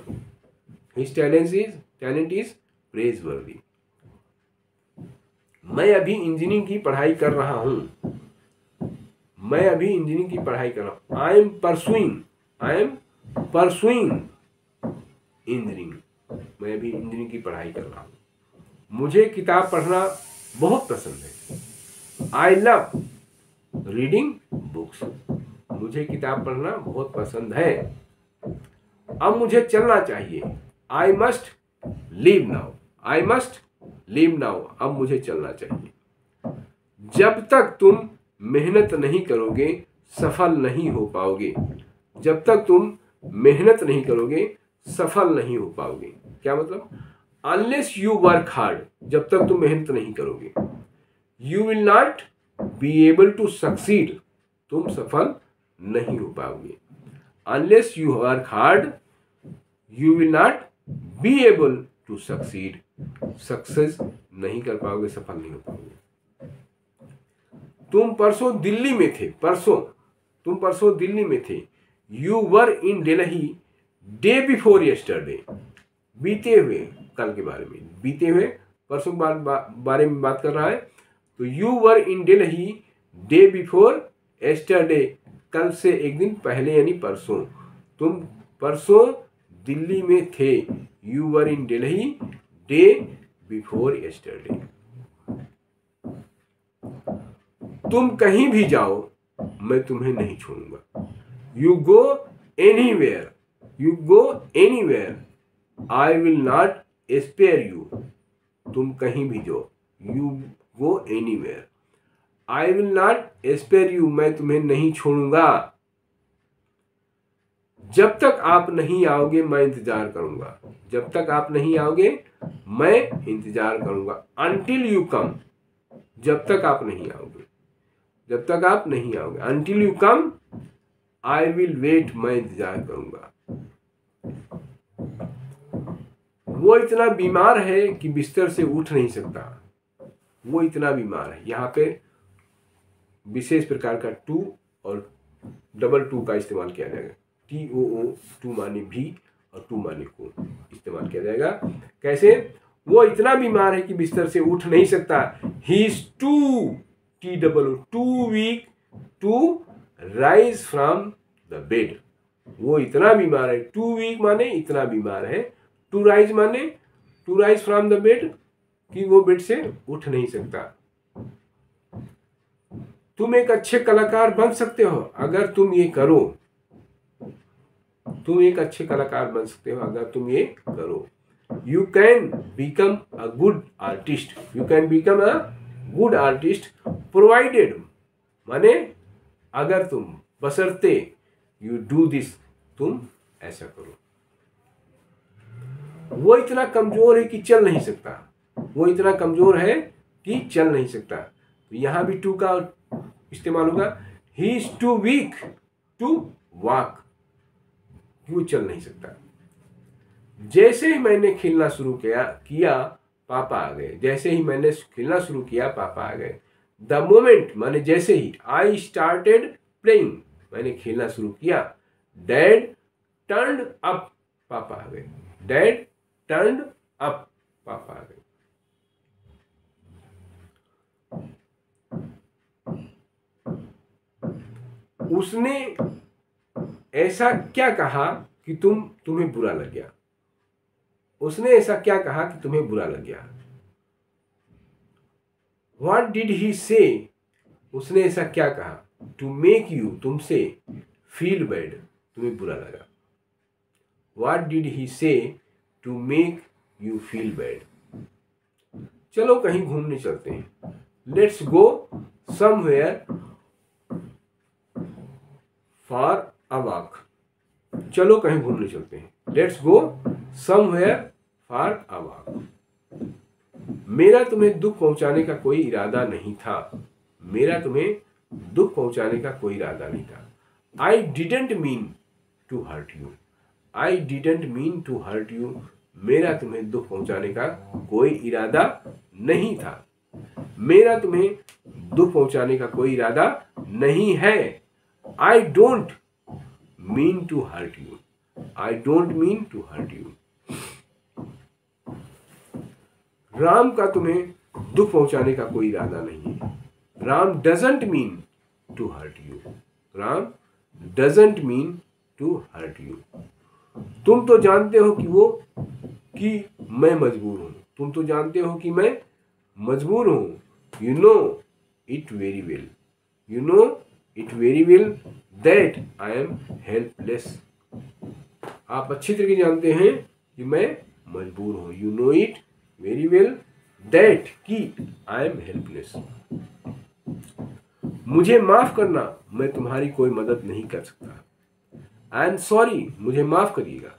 हिज टैलेंट इज प्रेज वर्दी। मैं अभी इंजीनियरिंग की पढ़ाई कर रहा हूं, मैं अभी इंजीनियरिंग की पढ़ाई कर रहा हूं। आई एम परसुइंग इंजीनियरिंग, मैं अभी इंजीनियरिंग की पढ़ाई कर रहा हूं। मुझे किताब पढ़ना बहुत पसंद है, आई लव रीडिंग बुक्स, मुझे किताब पढ़ना बहुत पसंद है। अब मुझे चलना चाहिए, I must leave now, I must leave now, अब मुझे चलना चाहिए। जब तक तुम मेहनत नहीं करोगे सफल नहीं हो पाओगे, जब तक तुम मेहनत नहीं करोगे सफल नहीं हो पाओगे। क्या मतलब? अनलेस यू वर्क हार्ड, जब तक तुम मेहनत नहीं करोगे, you will not be able to succeed, तुम सफल नहीं हो पाओगे। Unless you work hard you will not be able to succeed, success नहीं कर पाओगे, सफल नहीं हो पाओगे। तुम परसों दिल्ली में थे, तुम परसों दिल्ली में थे। You were in Delhi day before yesterday, बीते हुए कल के बारे में, बीते हुए परसों के बारे में बात कर रहा है। तो you were in Delhi day before yesterday, कल से एक दिन पहले यानी परसों, तुम परसों दिल्ली में थे। You were in Delhi day before yesterday. तुम कहीं भी जाओ मैं तुम्हें नहीं छोड़ूंगा। You go anywhere, you go anywhere I will not spare you. तुम कहीं भी जाओ, you go anywhere I will not spare you, मैं तुम्हें नहीं छोड़ूंगा। जब तक आप नहीं आओगे मैं इंतजार करूंगा, जब तक आप नहीं आओगे मैं इंतजार करूंगा। अनटिल यू कम, जब तक आप नहीं आओगे, जब तक आप नहीं आओगे। Until you come I will wait, मैं इंतजार करूंगा। वो इतना बीमार है कि बिस्तर से उठ नहीं सकता, वो इतना बीमार है। यहाँ पे विशेष प्रकार का टू और डबल टू का इस्तेमाल किया जाएगा। TOO, टू माने भी और टू माने को इस्तेमाल किया जाएगा। कैसे? वो इतना बीमार है कि बिस्तर से उठ नहीं सकता। He is too weak to rise from the bed. वो इतना बीमार है, टू वीक माने इतना बीमार है, टू राइज माने to rise from the bed, कि वो बेड से उठ नहीं सकता। तुम एक अच्छे कलाकार बन सकते हो अगर तुम ये करो, तुम एक अच्छे कलाकार बन सकते हो अगर तुम ये करो। You can become a good artist, you can become a good artist provided माने अगर तुम, बशर्ते यू डू दिस, तुम ऐसा करो। वो इतना कमजोर है कि चल नहीं सकता, वो इतना कमजोर है कि चल नहीं सकता। तो यहां भी टू का इस्तेमाल होगा। He is too weak to walk, वो चल नहीं सकता। जैसे ही मैंने खेलना शुरू किया पापा आ गए, जैसे ही मैंने खेलना शुरू किया पापा आ गए। द मोमेंट माने जैसे ही, आई स्टार्टेड प्लेइंग, मैंने खेलना शुरू किया, डैड टर्न्ड अप, पापा आ गए। डैड टर्न्ड अप, पापा आ गए। उसने ऐसा क्या कहा कि तुम्हें बुरा लग गया, उसने ऐसा क्या कहा कि तुम्हें बुरा लग गया। What did he say, उसने ऐसा क्या कहा, to make you, तुमसे, feel bad, तुम्हें बुरा लगा। What did he say to make you feel bad? चलो कहीं घूमने चलते हैं। Let's go somewhere for a walk, चलो कहीं घूमने चलते हैं। Let's go somewhere for a walk. मेरा तुम्हें दुख पहुंचाने का कोई इरादा नहीं था, मेरा तुम्हें दुख पहुंचाने का कोई इरादा नहीं था। I didn't mean to hurt you, I didn't mean to hurt you, मेरा तुम्हें दुख पहुंचाने का कोई इरादा नहीं था, मेरा तुम्हें दुख पहुंचाने का कोई इरादा नहीं है। I don't mean to hurt you, I don't mean to hurt you. Ram का तुम्हें दुख पहुंचाने का कोई इरादा नहीं है। Ram doesn't mean to hurt you, Ram doesn't mean to hurt you. तुम तो जानते हो कि मैं मजबूर हूं, तुम तो जानते हो कि मैं मजबूर हूं। You know it very well, you know it very well that I am helpless. आप अच्छी तरह जानते हैं कि मैं मजबूर हूं। You know it very well that कि आई एम हेल्पलेस। मुझे माफ करना, मैं तुम्हारी कोई मदद नहीं कर सकता। आई एम सॉरी, मुझे माफ करिएगा।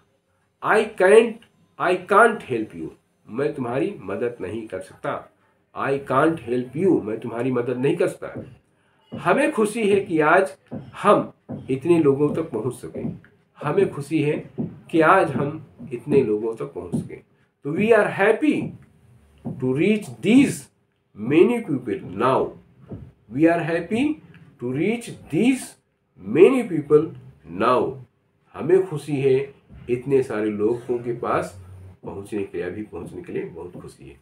आई कांट हेल्प यू, मैं तुम्हारी मदद नहीं कर सकता। आई कांट हेल्प यू, मैं तुम्हारी मदद नहीं कर सकता। हमें खुशी है कि आज हम इतने लोगों तक पहुंच सके, हमें खुशी है कि आज हम इतने लोगों तक पहुंच सके। तो we are happy to reach these many people now, we are happy to reach these many people now. हमें खुशी है इतने सारे लोगों के पास पहुंचने के लिए, अभी पहुंचने के लिए बहुत खुशी है।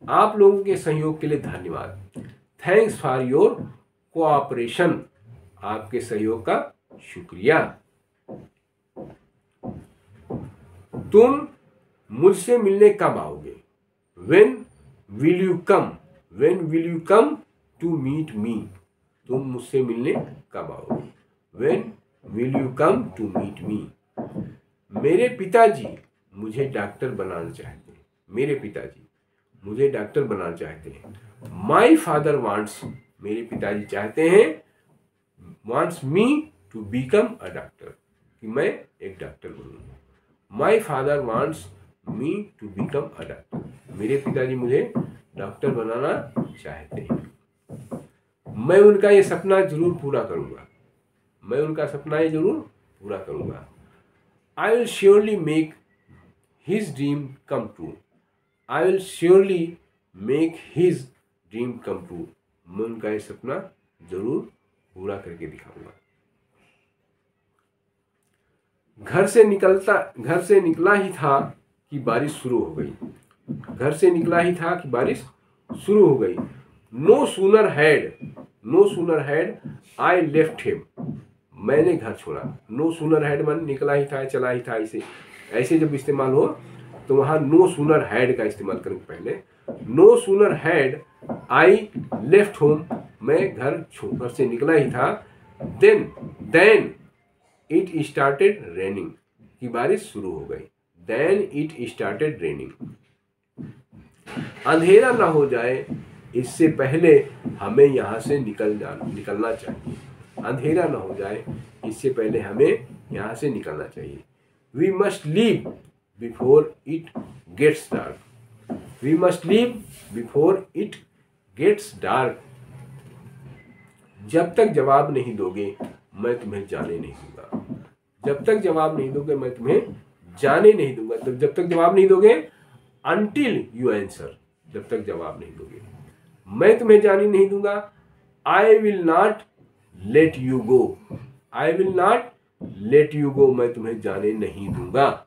आप लोगों के सहयोग के लिए धन्यवाद। Thanks for your cooperation. आपके सहयोग का शुक्रिया। तुम मुझसे मिलने कब आओगे? When will you come? When will you come to meet me? तुम मुझसे मिलने कब आओगे? When will you come to meet me? मेरे पिताजी मुझे डॉक्टर बनाना चाहते हैं। मेरे पिताजी मुझे डॉक्टर बनाना चाहते हैं। My father wants, मेरे पिताजी चाहते हैं, wants me to become a doctor, कि मैं एक doctor बनूं। My father wants me to become a doctor, मेरे पिताजी मुझे डॉक्टर बनाना चाहते हैं। मैं उनका ये सपना जरूर पूरा करूंगा। मैं उनका सपना ये जरूर पूरा करूंगा। I will surely make his dream come true. I will surely make his dream come true. मैं उनका ये सपना जरूर पूरा करके दिखाऊंगा। घर से निकला ही था कि बारिश शुरू हो गई। घर से निकला ही था कि बारिश शुरू हो गई। No sooner had I left him, मैंने घर छोड़ा। नो सूनर हैड मन निकला ही था, चला ही था, ऐसे जब इस्तेमाल हो तो वहां नो सूनर हैड का इस्तेमाल करेंगे पहले। No sooner had I left home, मैं घर से निकला ही था। देन इट स्टार्टेड रेनिंग, कि बारिश शुरू हो गई। Then it started raining. अंधेरा ना हो जाए इससे पहले हमें यहाँ से निकलना चाहिए। अंधेरा ना हो जाए इससे पहले हमें यहाँ से निकलना चाहिए। We must leave before it gets dark. We must leave before it gets dark. जब तक जवाब नहीं दोगे मैं तुम्हें जाने नहीं दूंगा। जब तक जवाब नहीं दोगे मैं तुम्हें जाने नहीं दूंगा। तो जब तक जवाब नहीं दोगे, अनटिल यू आंसर, जब तक जवाब नहीं दोगे मैं तुम्हें जाने नहीं दूंगा। आई will not let you go. I will not let you go, मैं तुम्हें जाने नहीं दूंगा।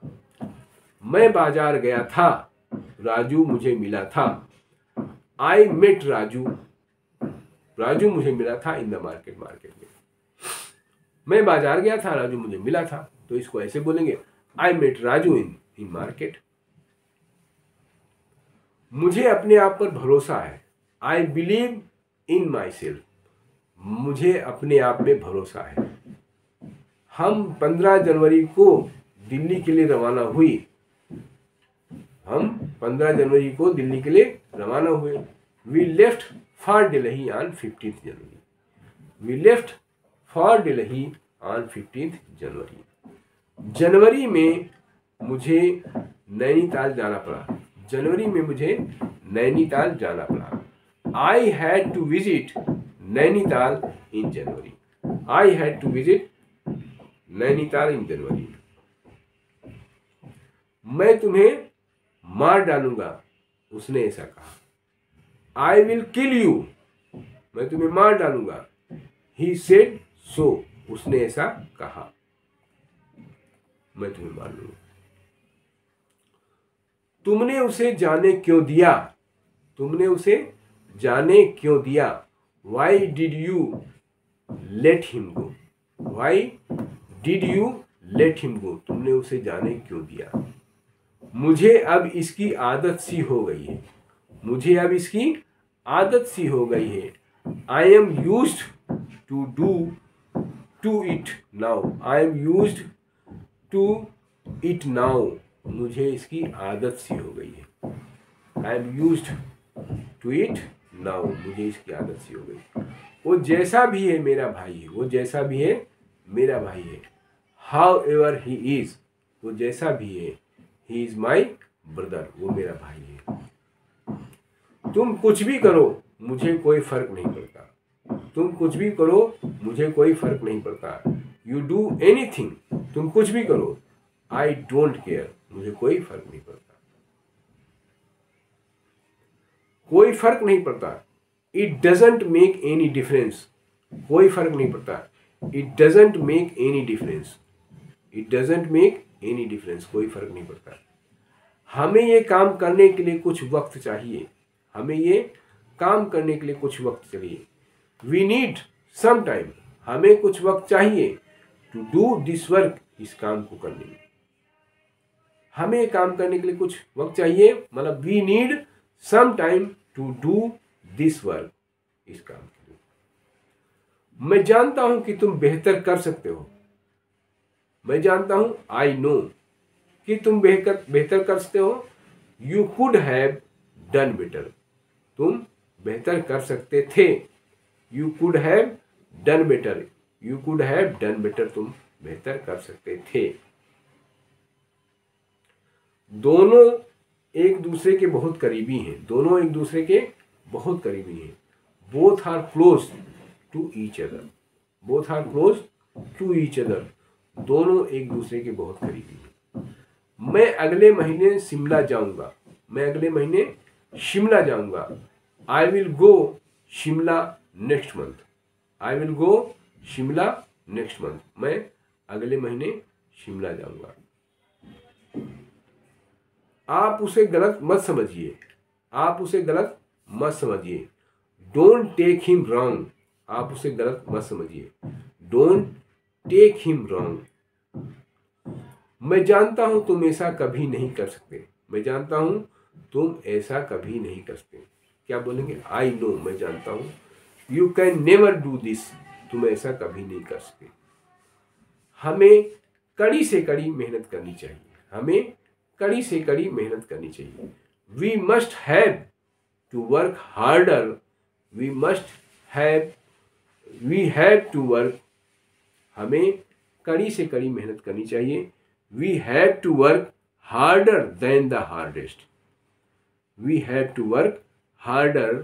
मैं बाजार गया था, राजू मुझे मिला था। आई मेट राजू, राजू मुझे मिला था इन द मार्केट में। मैं बाजार गया था, राजू मुझे मिला था, तो इसको ऐसे बोलेंगे, I met Raju in market. मुझे अपने आप पर भरोसा है। I believe in my self, मुझे अपने आप में भरोसा है। हम 15 जनवरी को दिल्ली के लिए रवाना हुई। हम 15 जनवरी को दिल्ली के लिए रवाना हुए। We left for Delhi on 15th January. We left for Delhi on 15th January. जनवरी में मुझे नैनीताल जाना पड़ा। जनवरी में मुझे नैनीताल जाना पड़ा। I had to visit Nainital in January. I had to visit Nainital in January. मैं तुम्हें मार डालूंगा, उसने ऐसा कहा। आई विल किल यू, मैं तुम्हें मार डालूंगा। ही सेड सो, उसने ऐसा कहा, मैं तुम्हें मार लूंगा। तुमने उसे जाने क्यों दिया? तुमने उसे जाने क्यों दिया? Y did you let him go? Y did you let him go? तुमने उसे जाने क्यों दिया? मुझे अब इसकी आदत सी हो गई है। मुझे अब इसकी आदत सी हो गई है। I am used to it now. I am used to it now, मुझे इसकी आदत सी हो गई है। I am used to it now, मुझे इसकी आदत सी हो गई। वो जैसा भी है मेरा भाई है। वो जैसा भी है मेरा भाई है। हाउ एवर ही इज, वो जैसा भी है, ही इज माई ब्रदर, वो मेरा भाई है। तुम कुछ भी करो मुझे कोई फर्क नहीं पड़ता। तुम कुछ भी करो मुझे कोई फर्क नहीं पड़ता। यू डू एनीथिंग, तुम कुछ भी करो। आई डोंट केयर, मुझे कोई फर्क नहीं पड़ता। कोई फर्क नहीं पड़ता। It doesn't make any difference, कोई फर्क नहीं पड़ता। It doesn't make any difference, it doesn't make any difference, कोई फर्क नहीं पड़ता। हमें ये काम करने के लिए कुछ वक्त चाहिए, हमें ये काम करने के लिए कुछ वक्त चाहिए। वी नीड सम टाइम, हमें कुछ वक्त चाहिए टू डू दिस वर्क, इस काम को करने में। हमें काम करने के लिए कुछ वक्त चाहिए, मतलब we need some time to do this work, इस काम के लिए। मैं जानता हूं कि तुम बेहतर कर सकते हो, मैं जानता हूं, आई नो, कि तुम बेहतर कर सकते हो। You could have done better, तुम बेहतर कर सकते थे। You could have done better, you could have done better, तुम बेहतर कर सकते थे। दोनों एक दूसरे के बहुत करीबी हैं, दोनों एक दूसरे के बहुत करीबी हैं। Both are close to each other, both are close to each other, दोनों एक दूसरे के बहुत करीबी हैं। मैं अगले महीने शिमला जाऊंगा, मैं अगले महीने शिमला जाऊंगा। I will go Shimla next month, I will go Shimla next month, मैं अगले महीने शिमला जाऊंगा। आप उसे गलत मत समझिए, आप उसे गलत मत समझिए। डोंट टेक हिम रॉन्ग, आप उसे गलत मत समझिए। Don't take him wrong. मैं जानता हूं तुम ऐसा कभी नहीं कर सकते, मैं जानता हूं तुम ऐसा कभी नहीं कर सकते। क्या बोलेंगे? आई नो, मैं जानता हूं। You can never do this, तुम ऐसा कभी नहीं कर सकते। हमें कड़ी से कड़ी मेहनत करनी चाहिए, हमें कड़ी से कड़ी मेहनत करनी चाहिए। We must have to work harder, we must have, we have to work, हमें कड़ी से कड़ी मेहनत करनी चाहिए। We have to work harder than the hardest, we have to work harder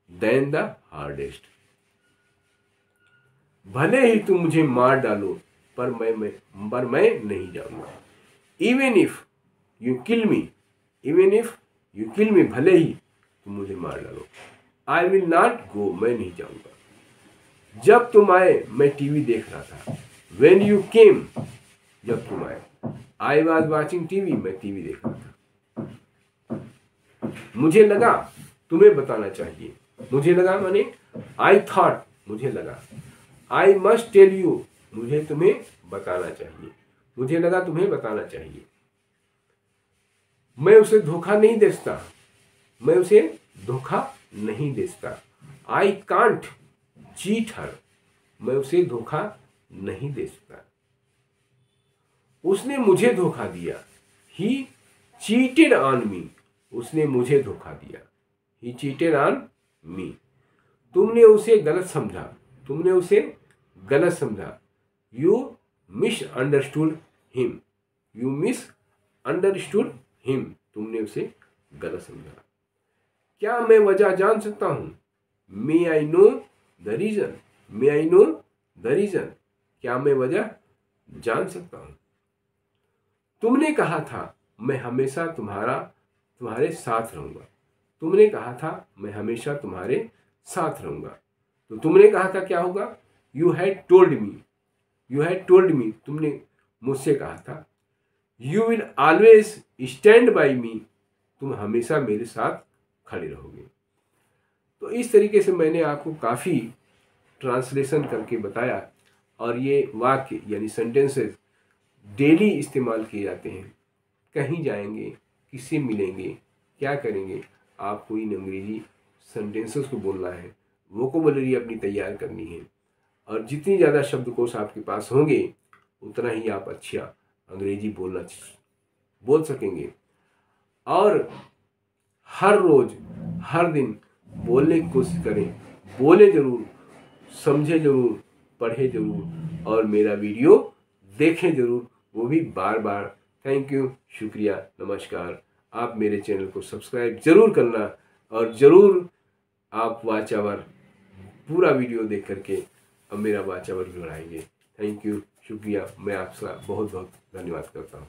than the hardest. भले ही तुम मुझे मार डालो, पर मैं नहीं जाऊंगा। Even if you kill me, even if you kill me, भले ही तुम मुझे मार डालो। आई विल नॉट गो, मैं नहीं जाऊंगा। जब तुम आए मैं टीवी देख रहा था। वेन यू केम, जब तुम आए। आई वॉज वॉचिंग टीवी, मैं टीवी देख रहा था। मुझे लगा तुम्हें बताना चाहिए, मुझे लगा माने आई थॉट, मुझे लगा। आई मस्ट टेल यू, मुझे तुम्हें बताना चाहिए, मुझे लगा तुम्हें बताना चाहिए। मैं उसे धोखा नहीं दे सकता, मैं उसे धोखा नहीं दे सकता। आई कांट चीट हर, मैं उसे धोखा नहीं दे सकता। उसने मुझे धोखा दिया। ही चीटेड ऑन मी, उसने मुझे धोखा दिया। ही चीटेड ऑन मी। तुमने उसे गलत समझा, तुमने उसे गलत समझा। You miss understood him, you miss understood him, तुमने उसे गलत समझा। क्या मैं वजह जान सकता हूं? May I know the reason, may I know the reason, क्या मैं वजह जान सकता हूं? तुमने कहा था मैं हमेशा तुम्हारे साथ रहूंगा, तुमने कहा था मैं हमेशा तुम्हारे साथ रहूंगा। तो तुमने कहा था क्या होगा? You had told me, you had told me, तुमने मुझसे कहा था। You will always stand by me, तुम हमेशा मेरे साथ खड़े रहोगे। तो इस तरीके से मैंने आपको काफ़ी ट्रांसलेशन करके बताया, और ये वाक्य यानी सेंटेंसेस डेली इस्तेमाल किए जाते हैं। कहीं जाएंगे, किससे मिलेंगे, क्या करेंगे, आपको इन अंग्रेजी सेंटेंसेस को बोलना है, वोकैबुलरी अपनी तैयार करनी है। और जितनी ज़्यादा शब्दकोश आपके पास होंगे उतना ही आप अच्छा अंग्रेजी बोल सकेंगे। और हर रोज़ हर दिन बोलने की कोशिश करें, बोले ज़रूर, समझे ज़रूर, पढ़े ज़रूर, और मेरा वीडियो देखें ज़रूर, वो भी बार बार। थैंक यू, शुक्रिया, नमस्कार। आप मेरे चैनल को सब्सक्राइब ज़रूर करना, और ज़रूर आप वॉच आवर पूरा वीडियो देख करके अब मेरा वॉच आवर बढ़ाएंगे। थैंक यू, शुक्रिया, मैं आपका बहुत बहुत धन्यवाद करता हूँ।